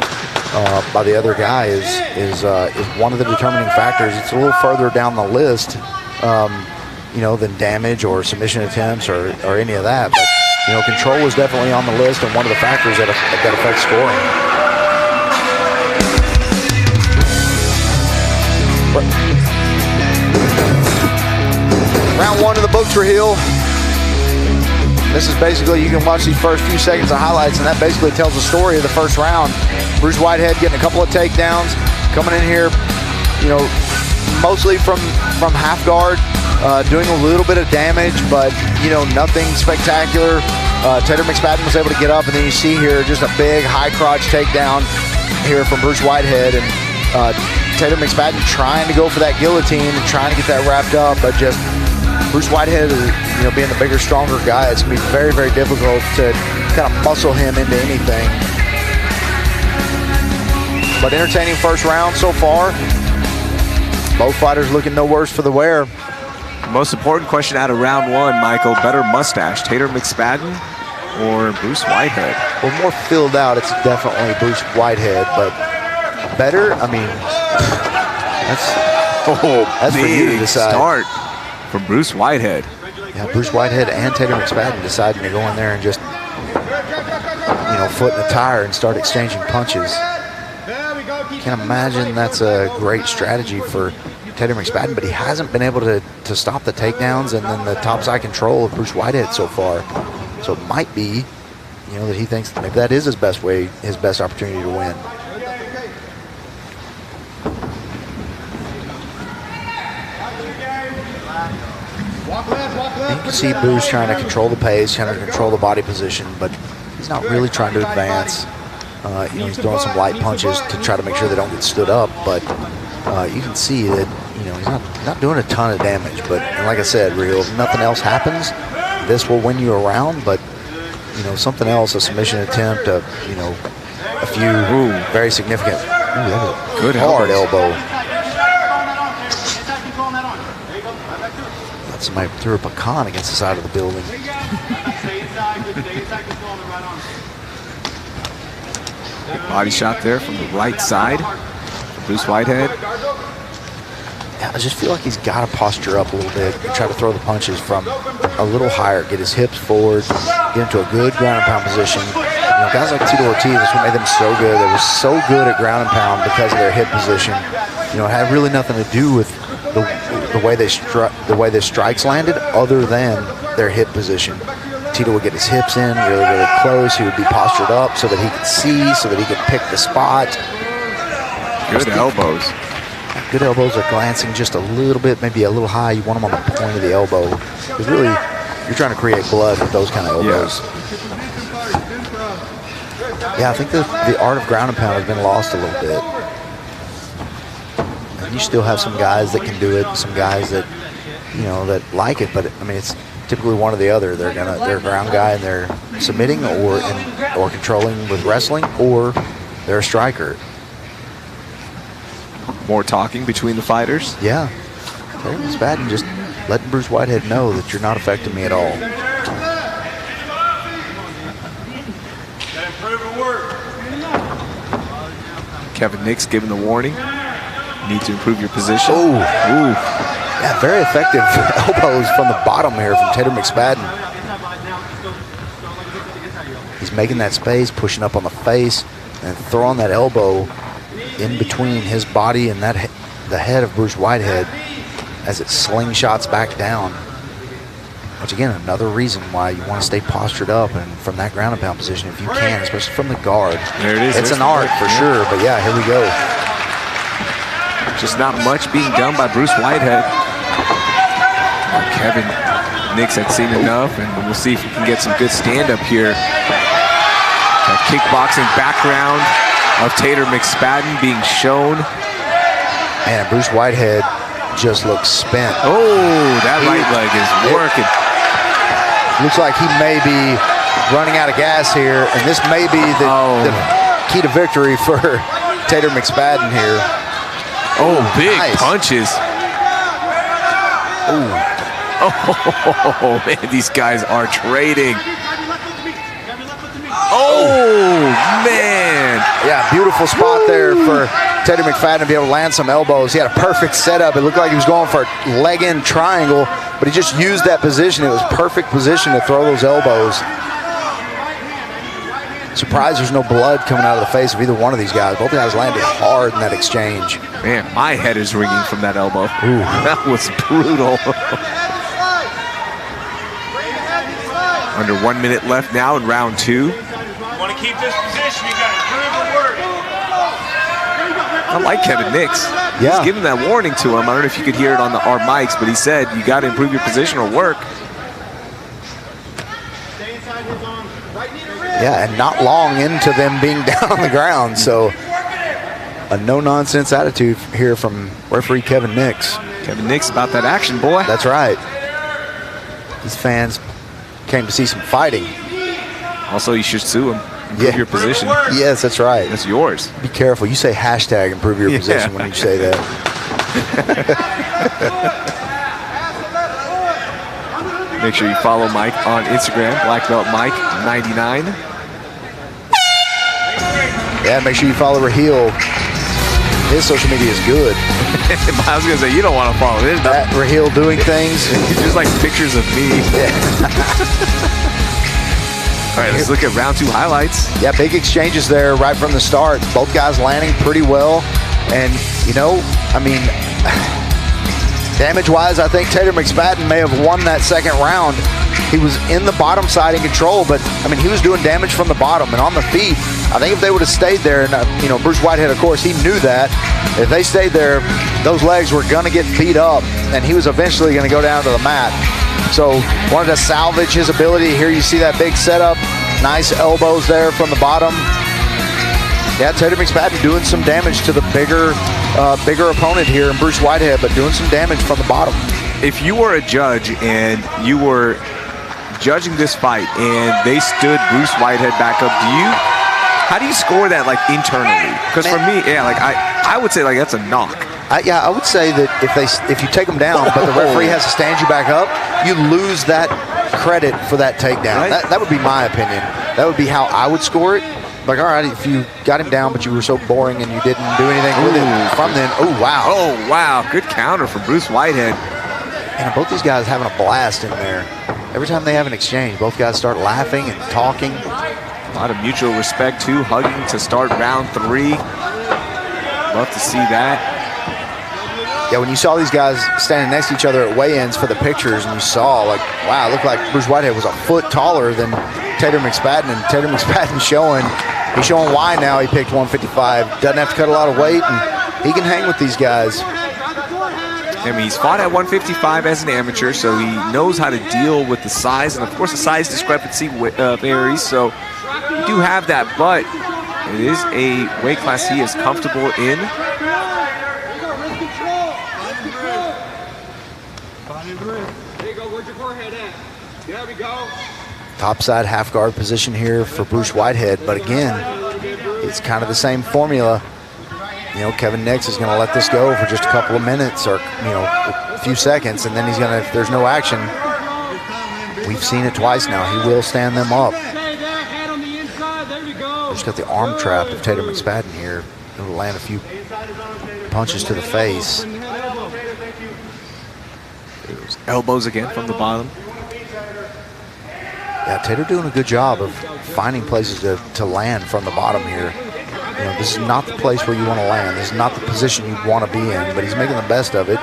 the other guy is one of the determining factors. It's a little further down the list, you know, than damage or submission attempts or any of that. But, you know, control is definitely on the list and one of the factors that affects scoring. Round 1 of the books for Hill. This is basically, you can watch these first few seconds of highlights, and that basically tells the story of the first round. Bruce Whitehead getting a couple of takedowns, coming in here, you know, mostly from half guard, doing a little bit of damage, but, you know, nothing spectacular. Tater McSpadden was able to get up, and then you see here just a big high crotch takedown here from Bruce Whitehead, and Tater McSpadden trying to go for that guillotine and trying to get that wrapped up, but just Bruce Whitehead, you know, being the bigger, stronger guy, it's going to be very, very difficult to kind of muscle him into anything. But entertaining first round so far. Both fighters looking no worse for the wear. Most important question out of round 1, Michael, better mustache, Tater McSpadden or Bruce Whitehead? Well, more filled out, it's definitely Bruce Whitehead, but better, I mean, that's for you to decide. Start from Bruce Whitehead. Yeah, Bruce Whitehead and Tater McSpadden deciding to go in there and just, you know, foot in the tire and start exchanging punches. Can't imagine that's a great strategy for Tater McSpadden, but he hasn't been able to stop the takedowns and then the topside control of Bruce Whitehead so far. So it might be, you know, that he thinks maybe that is his best way, his best opportunity to win. You can see Bruce trying to control the pace, trying to control the body position, but he's not really trying to advance. You know, he's throwing some light punches to try to make sure they don't get stood up, but you can see that, you know, he's not doing a ton of damage. But like I said, Real, if nothing else happens, this will win you a round. But, you know, something else, a submission attempt, you know, a few very significant, that was a good hard elbow. Somebody threw a pecan against the side of the building. Big body shot there from the right side. Bruce Whitehead. I just feel like he's got to posture up a little bit and try to throw the punches from a little higher, get his hips forward, get into a good ground and pound position. You know, guys like Tito Ortiz, that's what made them so good. They were so good at ground and pound because of their hip position. You know, it had really nothing to do with the way the strikes landed, other than their hip position. Tito would get his hips in really, really close. He would be postured up so that he could see, so that he could pick the spot. Good elbows. Good elbows are glancing just a little bit, maybe a little high. You want them on the point of the elbow. Because really, you're trying to create blood with those kind of elbows. Yeah, I think the art of ground and pound has been lost a little bit. And you still have some guys that can do it, some guys that, you know, that like it. But I mean, it's typically one or the other. They're a ground guy and they're submitting or controlling with wrestling, or they're a striker. More talking between the fighters. Yeah. McSpadden just letting Bruce Whitehead know that you're not affecting me at all. Kevin Nix giving the warning. Need to improve your position. Oh. Ooh. Yeah, very effective elbows from the bottom here from Tater McSpadden. He's making that space, pushing up on the face, and throwing that elbow in between his body and the head of Bruce Whitehead as it slingshots back down. Which again, another reason why you want to stay postured up and from that ground and pound position if you can, especially from the guard. There it is. It's an art for sure, but yeah, here we go. Just not much being done by Bruce Whitehead. Kevin Nix had seen enough, and we'll see if we can get some good stand-up here. That kickboxing background of Tater McSpadden being shown. Man, Bruce Whitehead just looks spent. Oh, that right leg is working. Looks like he may be running out of gas here, and this may be the key to victory for Tater McSpadden here. Oh, big punches. Ooh. Oh, man, these guys are trading. Oh, man. Yeah, beautiful spot there for Tater McSpadden to be able to land some elbows. He had a perfect setup. It looked like he was going for a leg-in triangle, but he just used that position. It was perfect position to throw those elbows. Surprised there's no blood coming out of the face of either one of these guys. Both guys landed hard in that exchange. Man, my head is ringing from that elbow. Ooh. That was brutal. Under 1 minute left now in round 2. You want to keep this position, you got to improve the work. I like Kevin Nix. Yeah. He's giving that warning to him. I don't know if you could hear it on our mics, but he said you got to improve your position or work. Yeah, and not long into them being down on the ground. So a no-nonsense attitude here from referee Kevin Nix. Kevin Nix about that action, boy. That's right. These fans came to see some fighting. Also, you should sue him. Improve your position. Yes, that's right. That's yours. Be careful. You say hashtag improve your position when you say that. Make sure you follow Mike on Instagram, Black Belt Mike 99. Yeah, make sure you follow Raheel. His social media is good. I was going to say, you don't want to follow his. That Raheel doing things. It's just like pictures of me. All right, let's look at round 2 highlights. Yeah, big exchanges there right from the start. Both guys landing pretty well. And, you know, I mean, damage-wise, I think Tater McSpadden may have won that second round. He was in the bottom side in control, but, I mean, he was doing damage from the bottom and on the feet. I think if they would have stayed there, and, you know, Bruce Whitehead, of course, he knew that. If they stayed there, those legs were going to get beat up, and he was eventually going to go down to the mat. So wanted to salvage his ability. Here you see that big setup. Nice elbows there from the bottom. Yeah, Tater McSpadden doing some damage to the bigger opponent here in Bruce Whitehead, but doing some damage from the bottom. If you were a judge and you were judging this fight and they stood Bruce Whitehead back up, how do you score that, like, internally? Because for me, yeah, like I would say, like, that's a knock. I would say that if you take them down, but the referee has to stand you back up, you lose that credit for that takedown. Right. That would be my opinion. That would be how I would score it. like, all right, if you got him down, but you were so boring and you didn't do anything with it from then. Oh, wow. Oh, wow. Good counter from Bruce Whitehead. And both these guys having a blast in there. Every time they have an exchange, both guys start laughing and talking. A lot of mutual respect, too. Hugging to start round 3. Love to see that. Yeah, when you saw these guys standing next to each other at weigh-ins for the pictures, and you saw, like, wow, it looked like Bruce Whitehead was a foot taller than Tater McSpadden, and Tater McSpadden he's showing why now he picked 155. Doesn't have to cut a lot of weight, and he can hang with these guys. I mean, he's fought at 155 as an amateur, so he knows how to deal with the size, and of course the size discrepancy varies, so you do have that, but it is a weight class he is comfortable in. There we go. Topside half guard position here for Bruce Whitehead, but again, it's kind of the same formula. You know, Kevin Nix is going to let this go for just a couple of minutes or, you know, a few seconds, and then he's going to, if there's no action, we've seen it twice now, he will stand them up. Just got the arm trap of Tater McSpadden here. He'll land a few punches to the face. Elbows again from the bottom. Yeah, Tater doing a good job of finding places to land from the bottom here. You know, this is not the place where you want to land. This is not the position you want to be in, but he's making the best of it.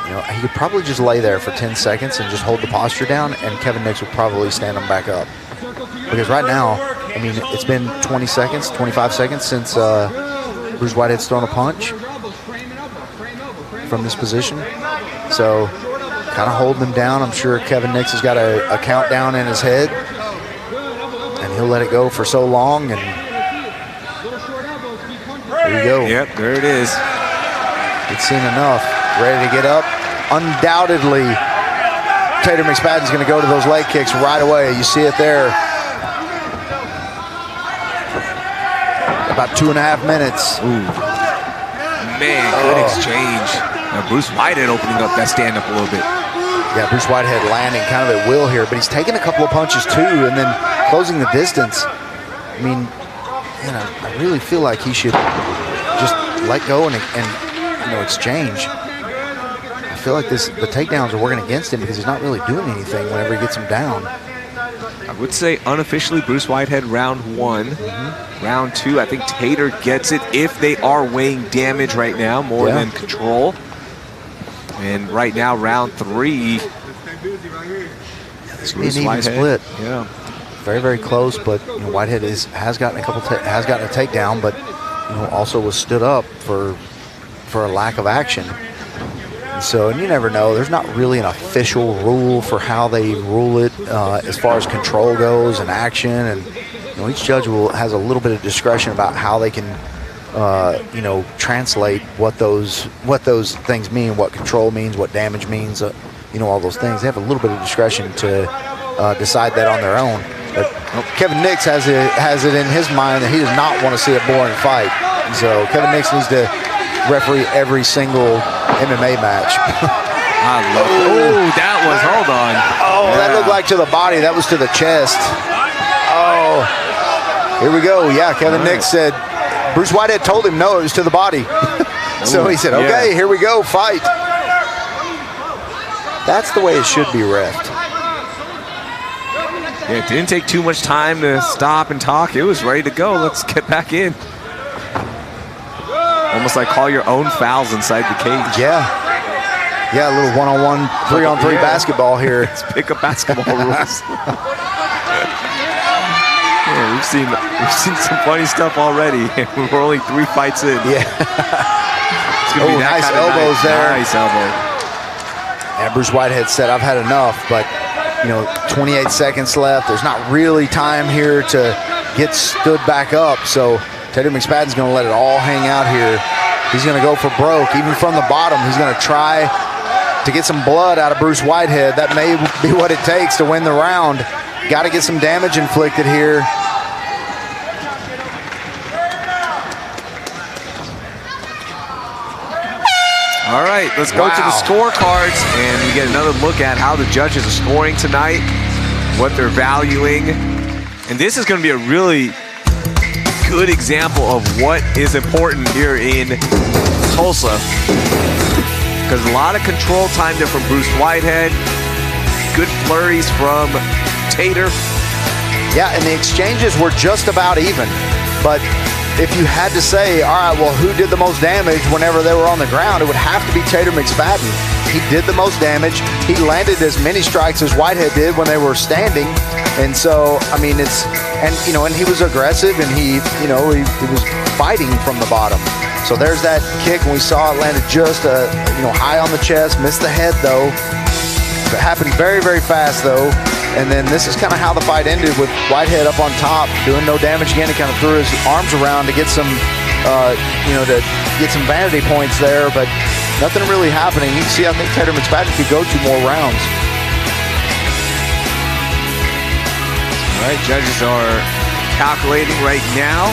You know, he could probably just lay there for 10 seconds and just hold the posture down, and Kevin Nix would probably stand him back up. Because right now, I mean, it's been 20 seconds, 25 seconds since Bruce Whitehead's thrown a punch from this position. So, kind of holding him down. I'm sure Kevin Nix has got a countdown in his head, and he'll let it go for so long. And there you go. Yep, there it is. It's seen enough. Ready to get up. Undoubtedly, Tater McSpadden's going to go to those leg kicks right away. You see it there. About 2.5 minutes. Ooh. Man, good exchange. Now Bruce Whitehead opening up that stand-up a little bit. Yeah, Bruce Whitehead landing kind of at will here, but he's taking a couple of punches too and then closing the distance. I mean, you know, I really feel like he should just let go and you know, exchange. I feel like the takedowns are working against him because he's not really doing anything whenever he gets him down. I would say unofficially Bruce Whitehead round 1. Round 2, I think Tater gets it if they are weighing damage right now more than control. And right now, round 3. This could be an even split. Yeah, very, very close. But you know, Whitehead has gotten a takedown, but you know, also was stood up for a lack of action. And you never know. There's not really an official rule for how they rule it as far as control goes and action. And you know, each judge has a little bit of discretion about how they can. You know, translate what those things mean, what control means, what damage means, you know, all those things. They have a little bit of discretion to decide that on their own. But Kevin Nix has it in his mind that he does not want to see a boring fight. And so Kevin Nix needs to referee every single MMA match. I love it. Oh, that was, hold on. Oh, that looked like to the body. That was to the chest. Oh, here we go. Yeah, Kevin Nix said, Bruce Whitehead told him no, it was to the body. So he said, okay, here we go, fight. That's the way it should be reffed. Yeah, it didn't take too much time to stop and talk. It was ready to go. Let's get back in. Almost like call your own fouls inside the cage. Yeah. Yeah, a little one-on-one, 3-on-3 basketball here. Let's pick up basketball rules. Yeah, we've seen some funny stuff already. We're only 3 fights in. Yeah. It's gonna be that nice kind of elbows night. there. Nice elbow. And Bruce Whitehead said, I've had enough, but you know, 28 seconds left. There's not really time here to get stood back up. So Tater McSpadden's going to let it all hang out here. He's going to go for broke, even from the bottom. He's going to try to get some blood out of Bruce Whitehead. That may be what it takes to win the round. Got to get some damage inflicted here. All right, let's go to the scorecards, and we get another look at how the judges are scoring tonight, what they're valuing. And this is going to be a really good example of what is important here in Tulsa. Because a lot of control time there from Bruce Whitehead. Good flurries from Tater. Yeah, and the exchanges were just about even. But if you had to say, all right, well, who did the most damage whenever they were on the ground, it would have to be Tater McSpadden. He did the most damage. He landed as many strikes as Whitehead did when they were standing. And so, I mean, and he was aggressive, and he was fighting from the bottom. So there's that kick, and we saw it landed just, high on the chest, missed the head, though. It happened very, very fast, though. And then this is kind of how the fight ended, with Whitehead up on top, doing no damage again. He kind of threw his arms around to get some, to get some vanity points there, but nothing really happening. You can see, I think Tater McSpadden could go 2 more rounds. All right, judges are calculating right now.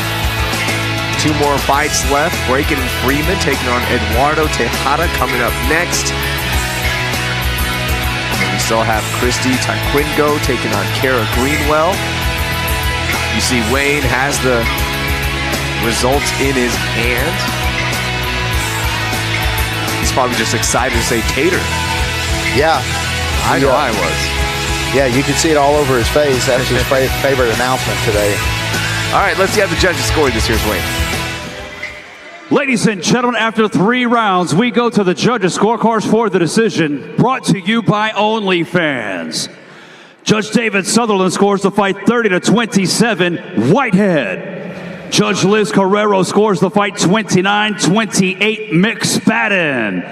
2 more fights left. Brakenden and Freeman taking on Eduardo. Tejada coming up next. We still have Christy, Tyquinco taking on Cara, Greenwell. You see Wayne has the results in his hand. He's probably just excited to say Tater. Yeah. I know I was. Yeah, you can see it all over his face. That's his favorite announcement today. All right, let's see how the judges scored this. Here's Wayne. Ladies and gentlemen, after 3 rounds, we go to the judges' scorecards for the decision, brought to you by OnlyFans. Judge David Sutherland scores the fight 30-27, Whitehead. Judge Liz Carrero scores the fight 29-28, McSpadden.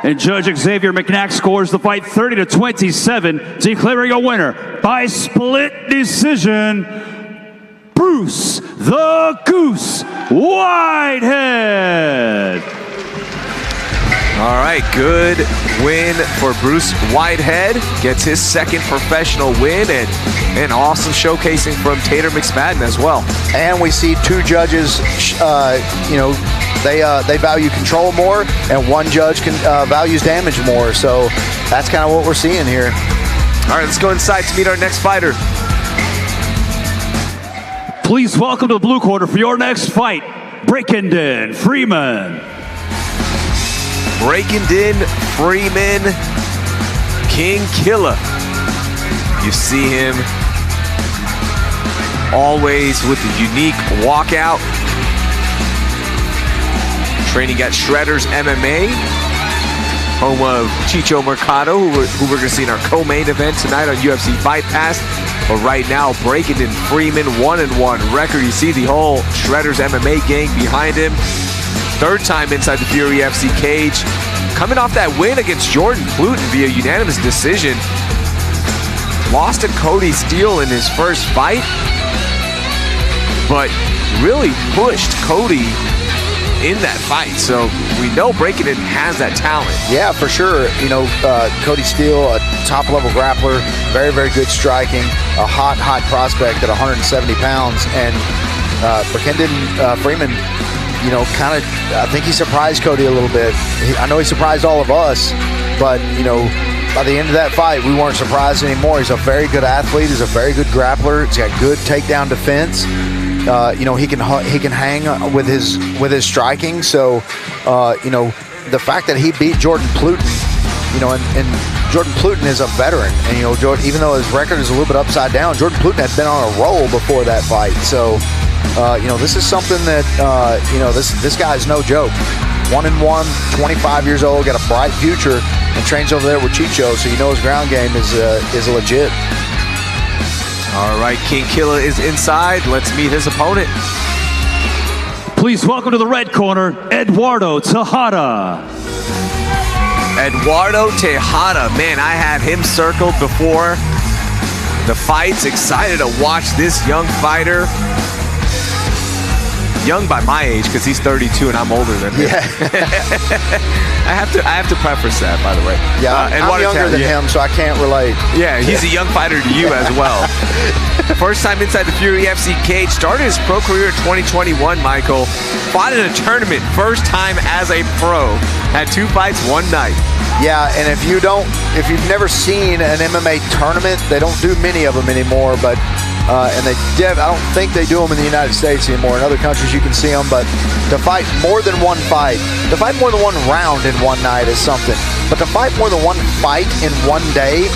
And Judge Xavier McNack scores the fight 30-27, declaring a winner by split decision, Bruce the Goose Whitehead. All right, good win for Bruce Whitehead. Gets his 2nd professional win, and an awesome showcasing from Tater McSpadden as well. And we see 2 judges, they value control more, and 1 judge values damage more. So that's kind of what we're seeing here. All right, let's go inside to meet our next fighter. Please welcome to the blue corner for your next fight, Brakenden Freeman. Brakenden Freeman, King Killer. You see him always with the unique walkout. Training at Shredders MMA, home of Chicho Mercado, who we're going to see in our co-main event tonight on UFC Fight Pass. But right now, Brakenden Freeman, 1-1 record. You see the whole Shredders MMA gang behind him. 3rd time inside the Fury FC cage. Coming off that win against Jordan Pluton via unanimous decision. Lost to Cody Steele in his first fight, but really pushed Cody in that fight. So we know Brakenden has that talent. Yeah, for sure. Cody Steele, a top-level grappler, very, very good striking, a hot prospect at 170 pounds. And Brakenden Freeman, I think he surprised Cody a little bit. I know he surprised all of us, but, by the end of that fight, we weren't surprised anymore. He's a very good athlete. He's a very good grappler. He's got good takedown defense. He can hang with his striking. So, the fact that he beat Jordan Pluton, and Jordan Pluton is a veteran, and Jordan, even though his record is a little bit upside down, Jordan Pluton had been on a roll before that fight. So, this is something that this guy's no joke. 1-1, 25 years old, got a bright future, and trains over there with Chicho. So his ground game is legit. All right, King Killer is inside. Let's meet his opponent. Please welcome to the red corner, Eduardo Tejada. Eduardo Tejada, man, I had him circled before the fights. Excited to watch this young fighter. Young by my age, because he's 32 and I'm older than him. Yeah. I have to preface that, by the way. Yeah, I'm younger than him, so I can't relate. Yeah, he's a young fighter to you as well. First time inside the Fury FC cage. Started his pro career in 2021, Michael. Fought in a tournament, first time as a pro. Had 2 fights, 1 night. Yeah, and if you've never seen an MMA tournament, they don't do many of them anymore, but And I don't think they do them in the United States anymore. In other countries you can see them, but to fight more than one fight, to fight more than one round in one night is something. But to fight more than one fight in one day,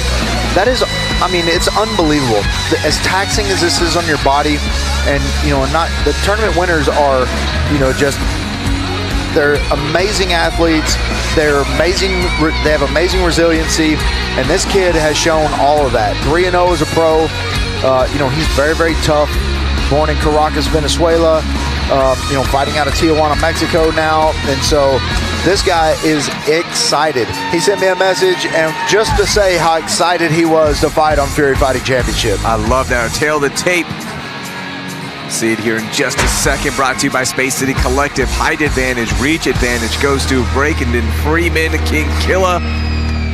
that is, I mean, it's unbelievable. As taxing as this is on your body, and not the tournament winners are, just, they're amazing athletes. They're amazing. They have amazing resiliency, and this kid has shown all of that. 3-0 as a pro. He's very, very tough. Born in Caracas, Venezuela. Fighting out of Tijuana, Mexico now, and so this guy is excited. He sent me a message, and just to say how excited he was to fight on Fury Fighting Championship. I love that. Tail the tape. See it here in just a second. Brought to you by Space City Collective. Height advantage, reach advantage goes to Brakenden, Freeman, King Killer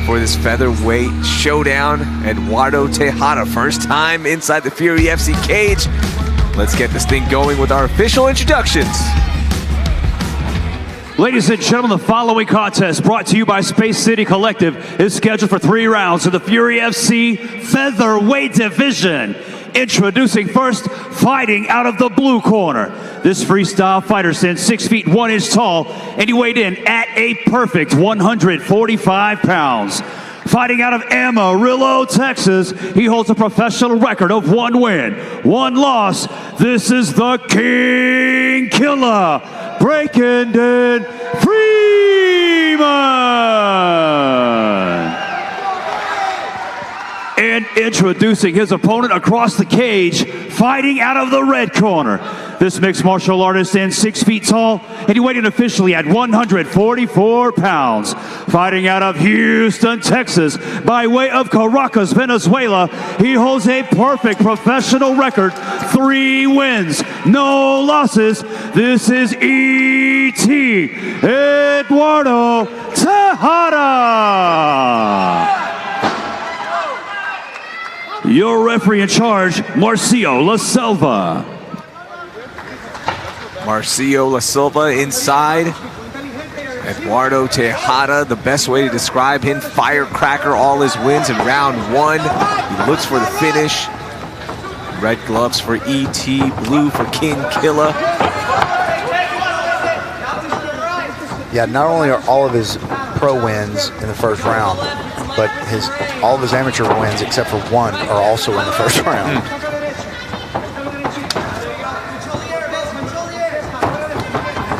for this featherweight showdown. Eduardo Tejada, first time inside the Fury FC cage. Let's get this thing going with our official introductions. Ladies and gentlemen, the following contest, brought to you by Space City Collective, is scheduled for 3 rounds in the Fury FC featherweight division. Introducing first, fighting out of the blue corner. This freestyle fighter stands 6 feet 1 inch tall, and he weighed in at a perfect 145 pounds. Fighting out of Amarillo, Texas, he holds a professional record of 1 win, 1 loss. This is the King Killer, Brakenden Freeman. And introducing his opponent across the cage, fighting out of the red corner. This mixed martial artist stands 6 feet tall, and he weighed in officially at 144 pounds. Fighting out of Houston, Texas, by way of Caracas, Venezuela, he holds a perfect professional record, 3 wins, no losses. This is E.T. Eduardo Tejada. Your referee in charge, Marcio La Silva. Marcio La Silva inside. Eduardo Tejada, the best way to describe him, firecracker, all his wins in round 1. He looks for the finish. Red gloves for E.T., blue for King Killer. Yeah, not only are all of his pro wins in the first round, but all of his amateur wins, except for 1, are also in the first round.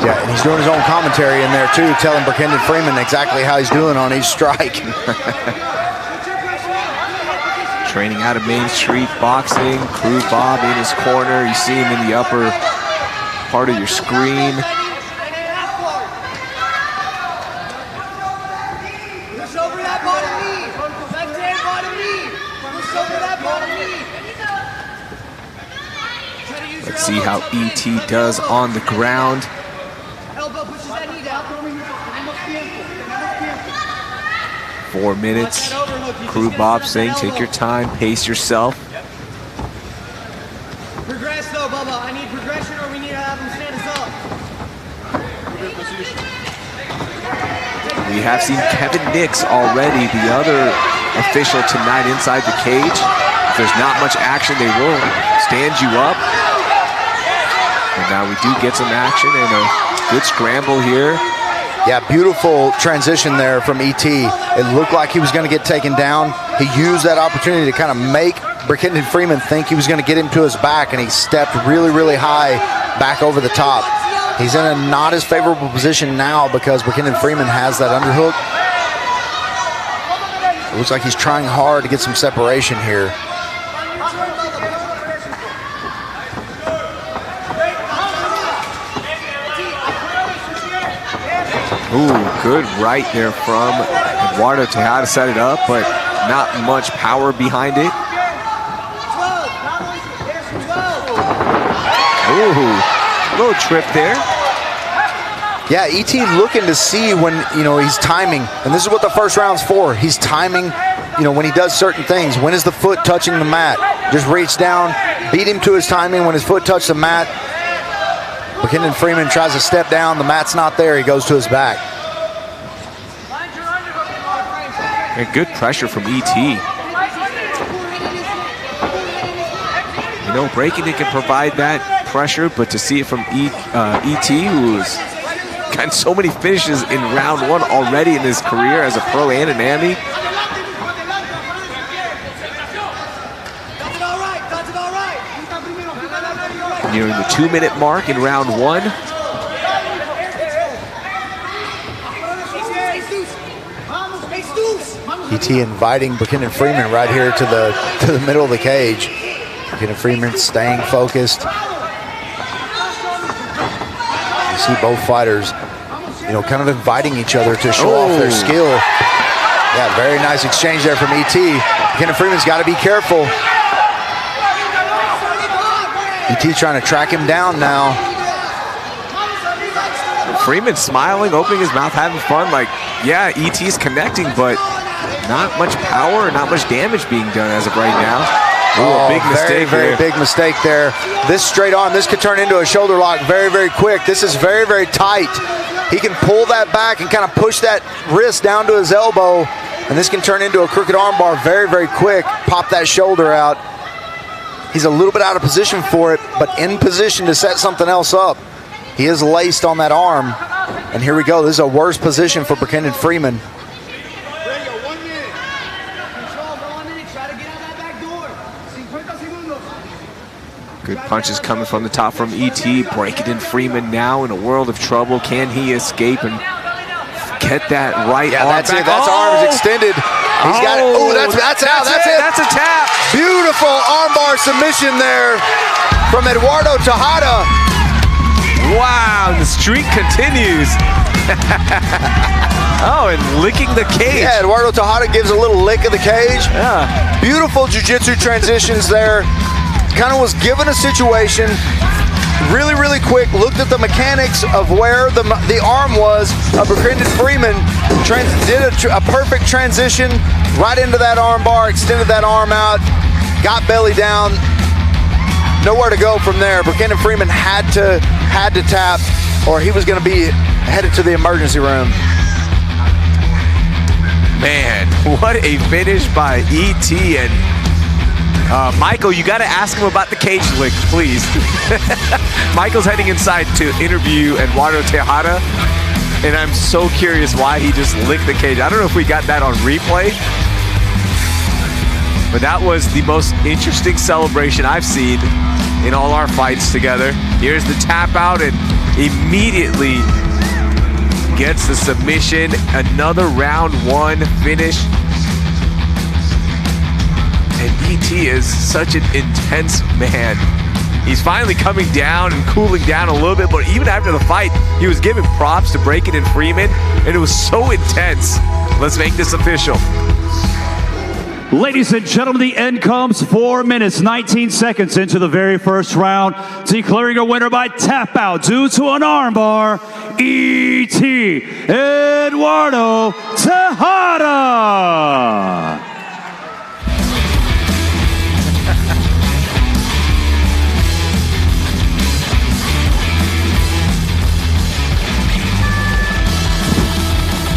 Yeah, and he's doing his own commentary in there too, telling Brakenden Freeman exactly how he's doing on each strike. Training out of Main Street Boxing, Crew Bob in his corner. You see him in the upper part of your screen. Let's see how E.T. does on the ground. 4 minutes. Crew Bob saying, take your time, pace yourself. Progress though, Bubba. I need progression, or we need to have him stand us up. We have seen Kevin Nix already, the other official tonight inside the cage. If there's not much action, they will stand you up. And now we do get some action and a good scramble here. Yeah, beautiful transition there from E.T. It looked like he was going to get taken down. He used that opportunity to kind of make Brakenden Freeman think he was going to get him to his back, and he stepped really, really high back over the top. He's in a not as favorable position now because Brakenden Freeman has that underhook. It looks like he's trying hard to get some separation here. Ooh, good right there from Eduardo Tejada, set it up, but not much power behind it. Ooh, little trip there. Yeah, E.T. looking to see when, he's timing. And this is what the first round's for. He's timing, when he does certain things. When is the foot touching the mat? Just reach down, beat him to his timing when his foot touched the mat. Brakenden Freeman tries to step down. The mat's not there. He goes to his back. And good pressure from E.T. And know, Brakenden can provide that pressure, but to see it from ET, who's gotten so many finishes in round one already in his career as a pro and an Ami. Nearing the 2-minute mark in round one. ET inviting Brakenden Freeman right here to the middle of the cage. Brakenden Freeman staying focused. You see both fighters, you know, kind of inviting each other to show off their skill. Yeah, very nice exchange there from ET. Brakenden Freeman's got to be careful. ET trying to track him down now. Freeman smiling, opening his mouth, having fun. Like, yeah, ET's connecting, but not much power, not much damage being done as of right now. Ooh, a big mistake. Very big mistake there. This straight on, this could turn into a shoulder lock very, very quick. This is very, very tight. He can pull that back and kind of push that wrist down to his elbow, and this can turn into a crooked armbar very, very quick. Pop that shoulder out. He's a little bit out of position for it, but in position to set something else up. He is laced on that arm, and here we go. This is a worse position for Brakenden Freeman. Good punches coming from the top from ET. Brakenden Freeman now in a world of trouble. Can he escape and get that right arm that's back? it. That's arm is extended. He's got it. Oh, that's out. That's it. That's a tap. Beautiful armbar submission there from Eduardo Tejada. Wow, the streak continues. Oh, and licking the cage. Yeah, Eduardo Tejada gives a little lick of the cage. Yeah. Beautiful jiu-jitsu transitions there. Kind of was given a situation, really, really quick, looked at the mechanics of where the arm was of Brakenden Freeman, did a perfect transition right into that arm bar, extended that arm out, got belly down, nowhere to go from there. Brakenden Freeman had to tap, or he was going to be headed to the emergency room. Man, what a finish by ET. And Michael, you got to ask him about the cage lick, please. Michael's heading inside to interview Eduardo Tejada, and I'm so curious why he just licked the cage. I don't know if we got that on replay, but that was the most interesting celebration I've seen in all our fights together. Here's the tap out, and immediately gets the submission. Another round one finish. And ET is such an intense man. He's finally coming down and cooling down a little bit, but even after the fight, he was giving props to Brakenden Freeman, and it was so intense. Let's make this official. Ladies and gentlemen, the end comes 4 minutes, 19 seconds into the very first round. Declaring a winner by tap out due to an armbar, E.T. Eduardo Tejada.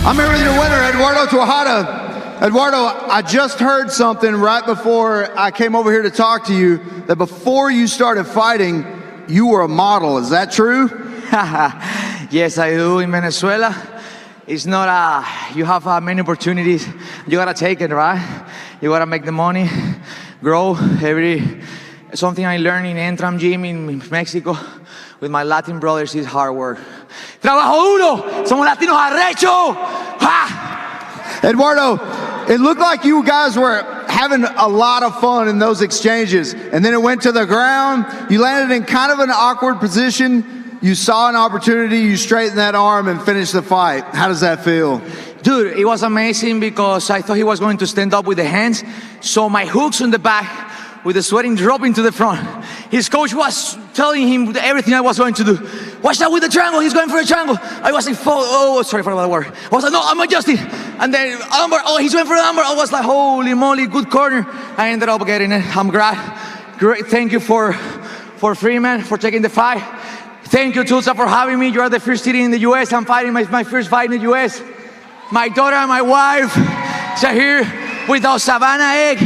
I'm here with your winner, Eduardo Tejada. Eduardo, I just heard something right before I came over here to talk to you, that before you started fighting, you were a model. Is that true? Yes, I do in Venezuela. It's not you have many opportunities. You gotta take it, right? You gotta make the money, grow. Something I learned in Entram Gym in Mexico with my Latin brothers is hard work. Trabajo duro, somos latinos arrecho. Ha! Eduardo, it looked like you guys were having a lot of fun in those exchanges, and then it went to the ground. You landed in kind of an awkward position. You saw an opportunity, you straightened that arm and finished the fight. How does that feel? Dude, it was amazing because I thought he was going to stand up with the hands. So my hooks on the back with the sweating dropping to the front. His coach was telling him everything I was going to do. Watch out with the triangle, he's going for a triangle. I was like, sorry for the word. I was like, no, I'm adjusting. And then armbar, he's going for the armbar. I was like, holy moly, good corner. I ended up getting it. I'm glad. Great, thank you for Freeman, for taking the fight. Thank you, Tulsa, for having me. You are the first city in the U.S. I'm fighting my first fight in the U.S. My daughter and my wife are here without Savannah egg.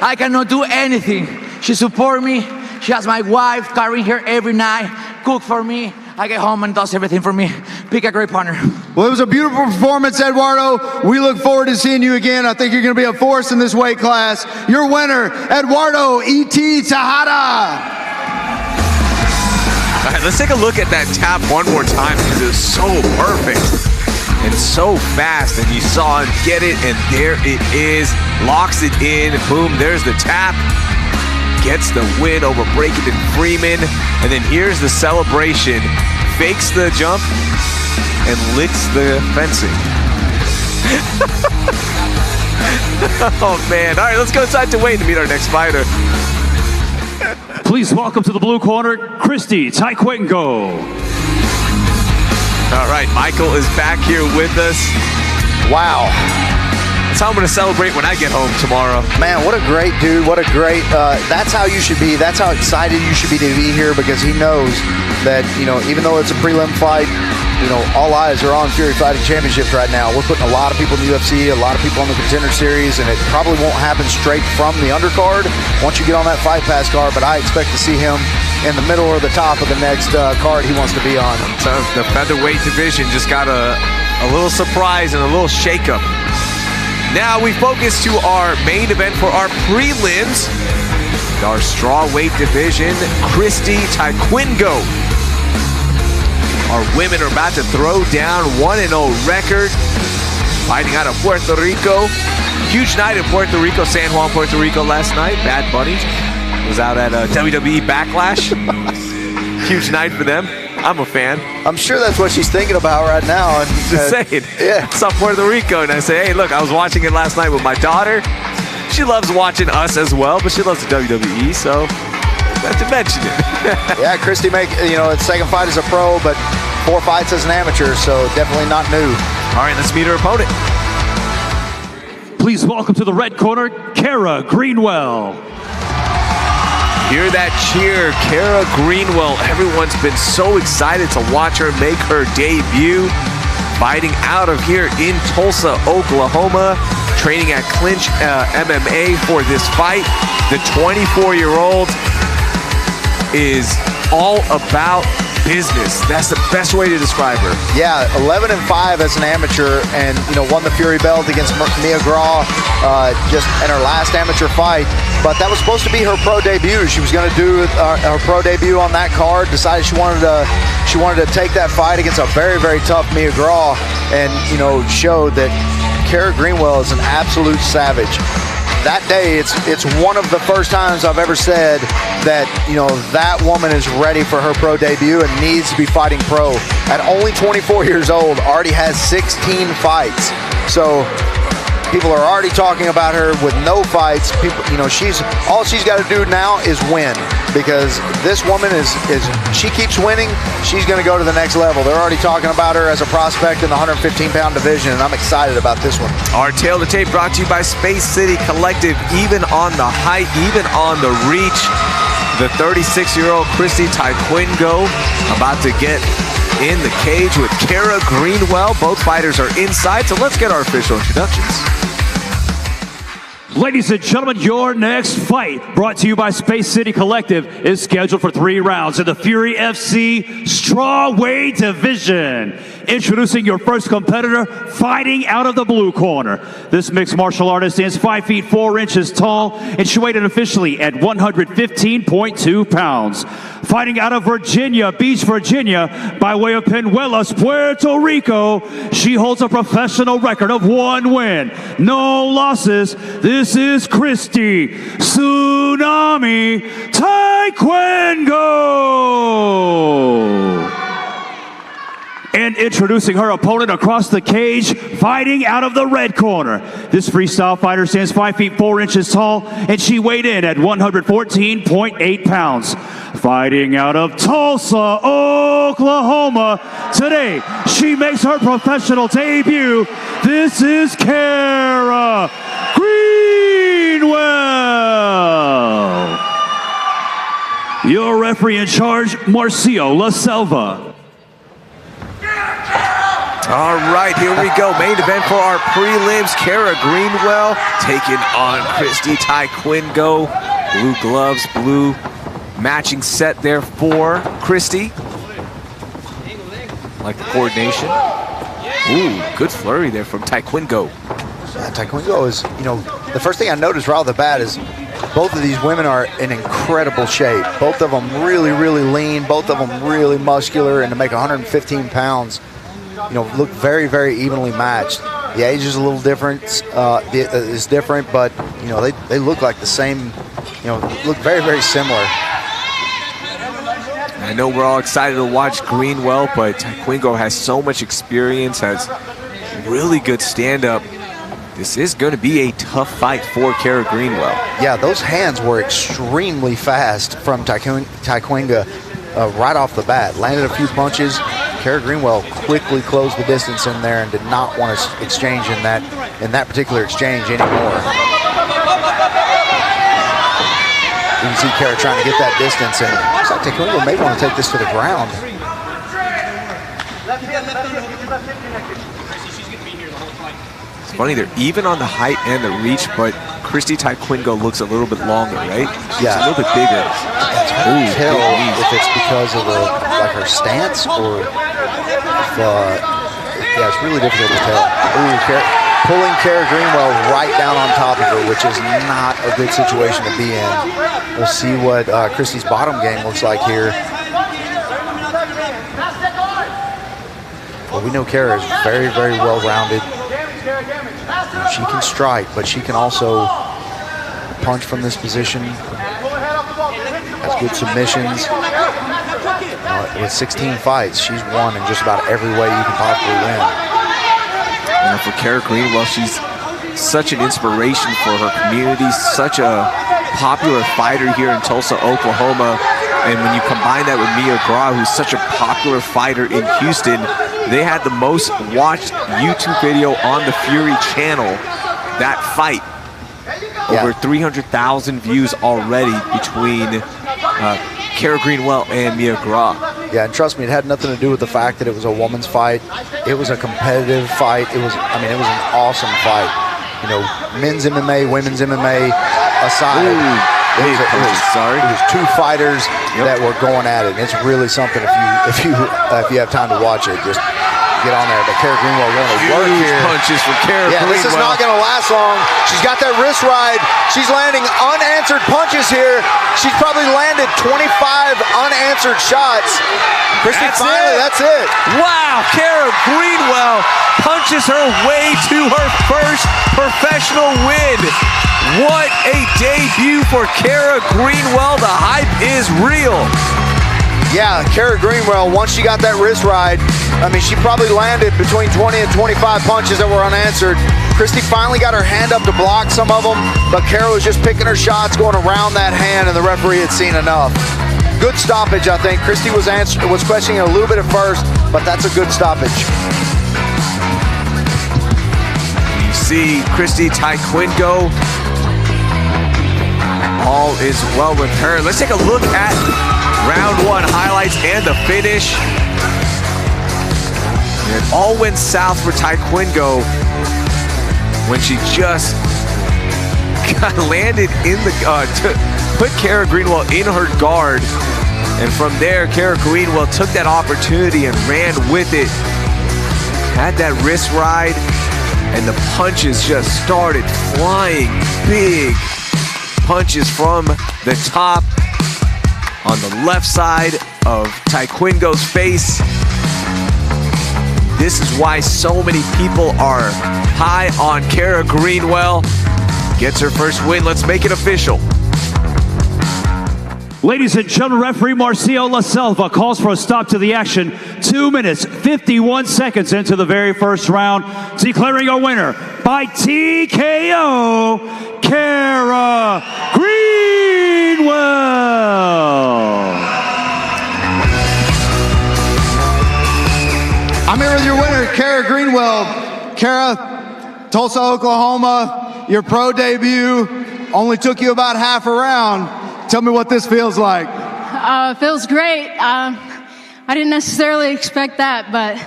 I cannot do anything. She support me. She has my wife carrying her every night, cook for me. I get home and does everything for me. Pick a great partner. Well, it was a beautiful performance, Eduardo. We look forward to seeing you again. I think you're going to be a force in this weight class. Your winner, Eduardo E.T. Tejada. All right, let's take a look at that tap one more time because it was so perfect and so fast. And you saw him get it, and there it is. Locks it in. Boom, there's the tap. Gets the win over Brakenden Freeman. And then here's the celebration. Fakes the jump and licks the fencing. Oh, man. All right, let's go inside to wait to meet our next fighter. Please welcome to the blue corner, Christy, Tyquinco. All right, Michael is back here with us. Wow. That's how I'm going to celebrate when I get home tomorrow. Man, what a great dude. What a great, that's how you should be. That's how excited you should be to be here, because he knows that, you know, even though it's a prelim fight, you know, all eyes are on Fury Fighting Championships right now. We're putting a lot of people in the UFC, a lot of people on the Contender Series, and it probably won't happen straight from the undercard once you get on that Fight Pass card, but I expect to see him in the middle or the top of the next card he wants to be on. So the featherweight division just got a little surprise and a little shakeup. Now we focus to our main event for our prelims. Our strawweight division, Christy, Tyquinco. Our women are about to throw down 1-0 record. Fighting out of Puerto Rico. Huge night in Puerto Rico, San Juan, Puerto Rico last night. Bad Bunny was out at WWE Backlash. Huge night for them. I'm a fan. I'm sure that's what she's thinking about right now. And, Just saying. Yeah. I saw Puerto Rico and I say, hey, look, I was watching it last night with my daughter. She loves watching us as well, but she loves the WWE, so I have to mention it. Yeah, Christy its second fight as a pro, but 4 fights as an amateur, so definitely not new. All right, let's meet her opponent. Please welcome to the red corner, Cara Greenwell. Hear that cheer, Cara Greenwell. Everyone's been so excited to watch her make her debut. Fighting out of here in Tulsa, Oklahoma. Training at Clinch MMA for this fight. The 24-year-old is all about business. That's the best way to describe her. Yeah, 11-5 as an amateur, and won the Fury belt against Mia Graw just in her last amateur fight. But that was supposed to be her pro debut. She was going to do her pro debut on that card. Decided she wanted to take that fight against a very, very tough Mia Graw, and showed that Cara Greenwell is an absolute savage. That day, it's one of the first times I've ever said that, that woman is ready for her pro debut and needs to be fighting pro. At only 24 years old, already has 16 fights. So people are already talking about her with no fights. People, all she's got to do now is win, because this woman she keeps winning, she's going to go to the next level. They're already talking about her as a prospect in the 115-pound division, and I'm excited about this one. Our Tail to Tape brought to you by Space City Collective. Even on the height, even on the reach, the 36-year-old Christy Tyquinco about to get in the cage with Cara Greenwell. Both fighters are inside, so let's get our official introductions. Ladies and gentlemen, your next fight, brought to you by Space City Collective, is scheduled for 3 rounds in the Fury FC strawweight division. Introducing your first competitor, fighting out of the blue corner. This mixed martial artist stands 5 feet 4 inches tall, and she weighed in officially at 115.2 pounds. Fighting out of Virginia Beach, Virginia, by way of Peñuelas, Puerto Rico, she holds a professional record of 1 win, no losses. This is Christy Tsunami Tyquinco. And introducing her opponent across the cage, fighting out of the red corner. This freestyle fighter stands 5 feet 4 inches tall, and she weighed in at 114.8 pounds. Fighting out of Tulsa, Oklahoma. Today, she makes her professional debut. This is Cara Greenwell. Your referee in charge, Marcio La Selva. All right, here we go. Main event for our prelims. Cara Greenwell taking on Christy Tyquinco. Blue gloves, blue matching set there for Christy. Like the coordination. Ooh, good flurry there from Tyquinco. Yeah, Tyquinco is, you know, the first thing I noticed right off the bat is both of these women are in incredible shape. Both of them really, really lean. Both of them really muscular, and to make 115 pounds, you know, look very, very evenly matched. The age is a little different, is different, but you know they look like the same. You know, look very, very similar. I know we're all excited to watch Greenwell, but Tyquinco has so much experience, has really good stand-up. This is going to be a tough fight for Cara Greenwell. Yeah, those hands were extremely fast from Tyquinco right off the bat. Landed a few punches. Cara Greenwell quickly closed the distance in there and did not want to exchange in that particular exchange anymore. You can see Cara trying to get that distance, and looks like Tyquinco may want to take this to the ground. It's funny, they're even on the height and the reach, but Christy Tyquinco looks a little bit longer, right? She's a little bit bigger. It's hard to tell if it's because of her stance or if, yeah, it's really difficult to tell. Ooh, pulling Cara Greenwell right down on top of her, which is not a good situation to be in. We'll see what Christy's bottom game looks like here. Well, we know Cara is very, very well-rounded. She can strike, but she can also punch from this position. Has good submissions. With 16 fights, she's won in just about every way you can possibly win. And for Cara Greenwell, she's such an inspiration for her community, such a popular fighter here in Tulsa, Oklahoma. And when you combine that with Mia Gra, who's such a popular fighter in Houston, they had the most watched YouTube video on the Fury channel, that fight. Over 300,000 views already between Cara Greenwell and Mia Gra. Yeah, and trust me, it had nothing to do with the fact that it was a woman's fight. It was a competitive fight. It was an awesome fight. You know, men's MMA, women's MMA aside. It was two fighters that were going at it. And it's really something if you have time to watch it. Just get on there. But Cara Greenwell going to work here. Punches from Cara Greenwell. This is not going to last long. She's got that wrist ride. She's landing unanswered punches here. She's probably landed 25 unanswered shots. Christy, that's it. Wow, Cara Greenwell punches her way to her first professional win. What a debut for Cara Greenwell. The hype is real. Yeah, Cara Greenwell, once she got that wrist ride, I mean, she probably landed between 20 and 25 punches that were unanswered. Christy finally got her hand up to block some of them, but Cara was just picking her shots, going around that hand, and the referee had seen enough. Good stoppage, I think. Christy was questioning it a little bit at first, but that's a good stoppage. You see Christy Tyquinco. All is well with her. Let's take a look at round one highlights and the finish. And it all went south for Tyquinco when she just got landed in the to put Cara Greenwell in her guard. And from there, Cara Greenwell took that opportunity and ran with it. Had that wrist ride, and the punches just started flying. Big punches from the top on the left side of Tyquinco's face. This is why so many people are high on Cara Greenwell. Gets her first win. Let's make it official. Ladies and gentlemen, referee Marcio La Selva calls for a stop to the action. 2 minutes, 51 seconds into the very first round. Declaring a winner by TKO, Cara Greenwell. I'm here with your winner, Cara Greenwell. Cara, Tulsa, Oklahoma, your pro debut only took you about half a round. Tell me what this feels like. Feels great. I didn't necessarily expect that, but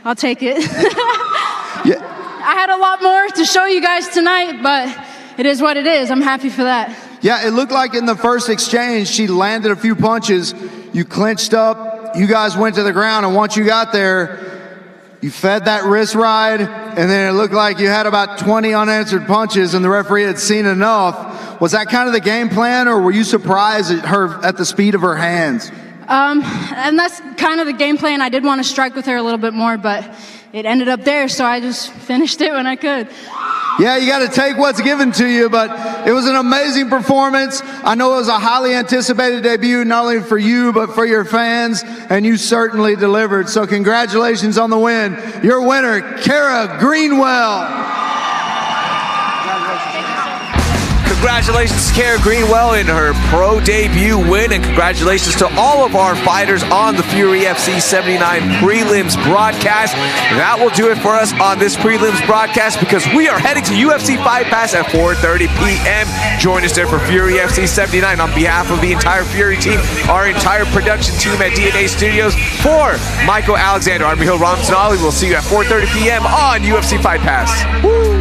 I'll take it. I had a lot more to show you guys tonight, but it is what it is. I'm happy for that. Yeah, it looked like in the first exchange, she landed a few punches. You clinched up. You guys went to the ground, and once you got there, you fed that wrist ride, and then it looked like you had about 20 unanswered punches, and the referee had seen enough. Was that kind of the game plan, or were you surprised at the speed of her hands? And that's kind of the game plan. I did want to strike with her a little bit more, but it ended up there, so I just finished it when I could. Yeah, you got to take what's given to you, but it was an amazing performance. I know it was a highly anticipated debut, not only for you, but for your fans, and you certainly delivered. So congratulations on the win. Your winner, Cara Greenwell. Congratulations to Cara Greenwell in her pro debut win, and congratulations to all of our fighters on the Fury FC 79 prelims broadcast. That will do it for us on this prelims broadcast, because we are heading to UFC Fight Pass at 4:30 p.m. Join us there for Fury FC 79. On behalf of the entire Fury team, our entire production team at DNA Studios, for Michael Alexander, I'm Michiel Ramsonali. We'll see you at 4:30 p.m. on UFC Fight Pass. Woo!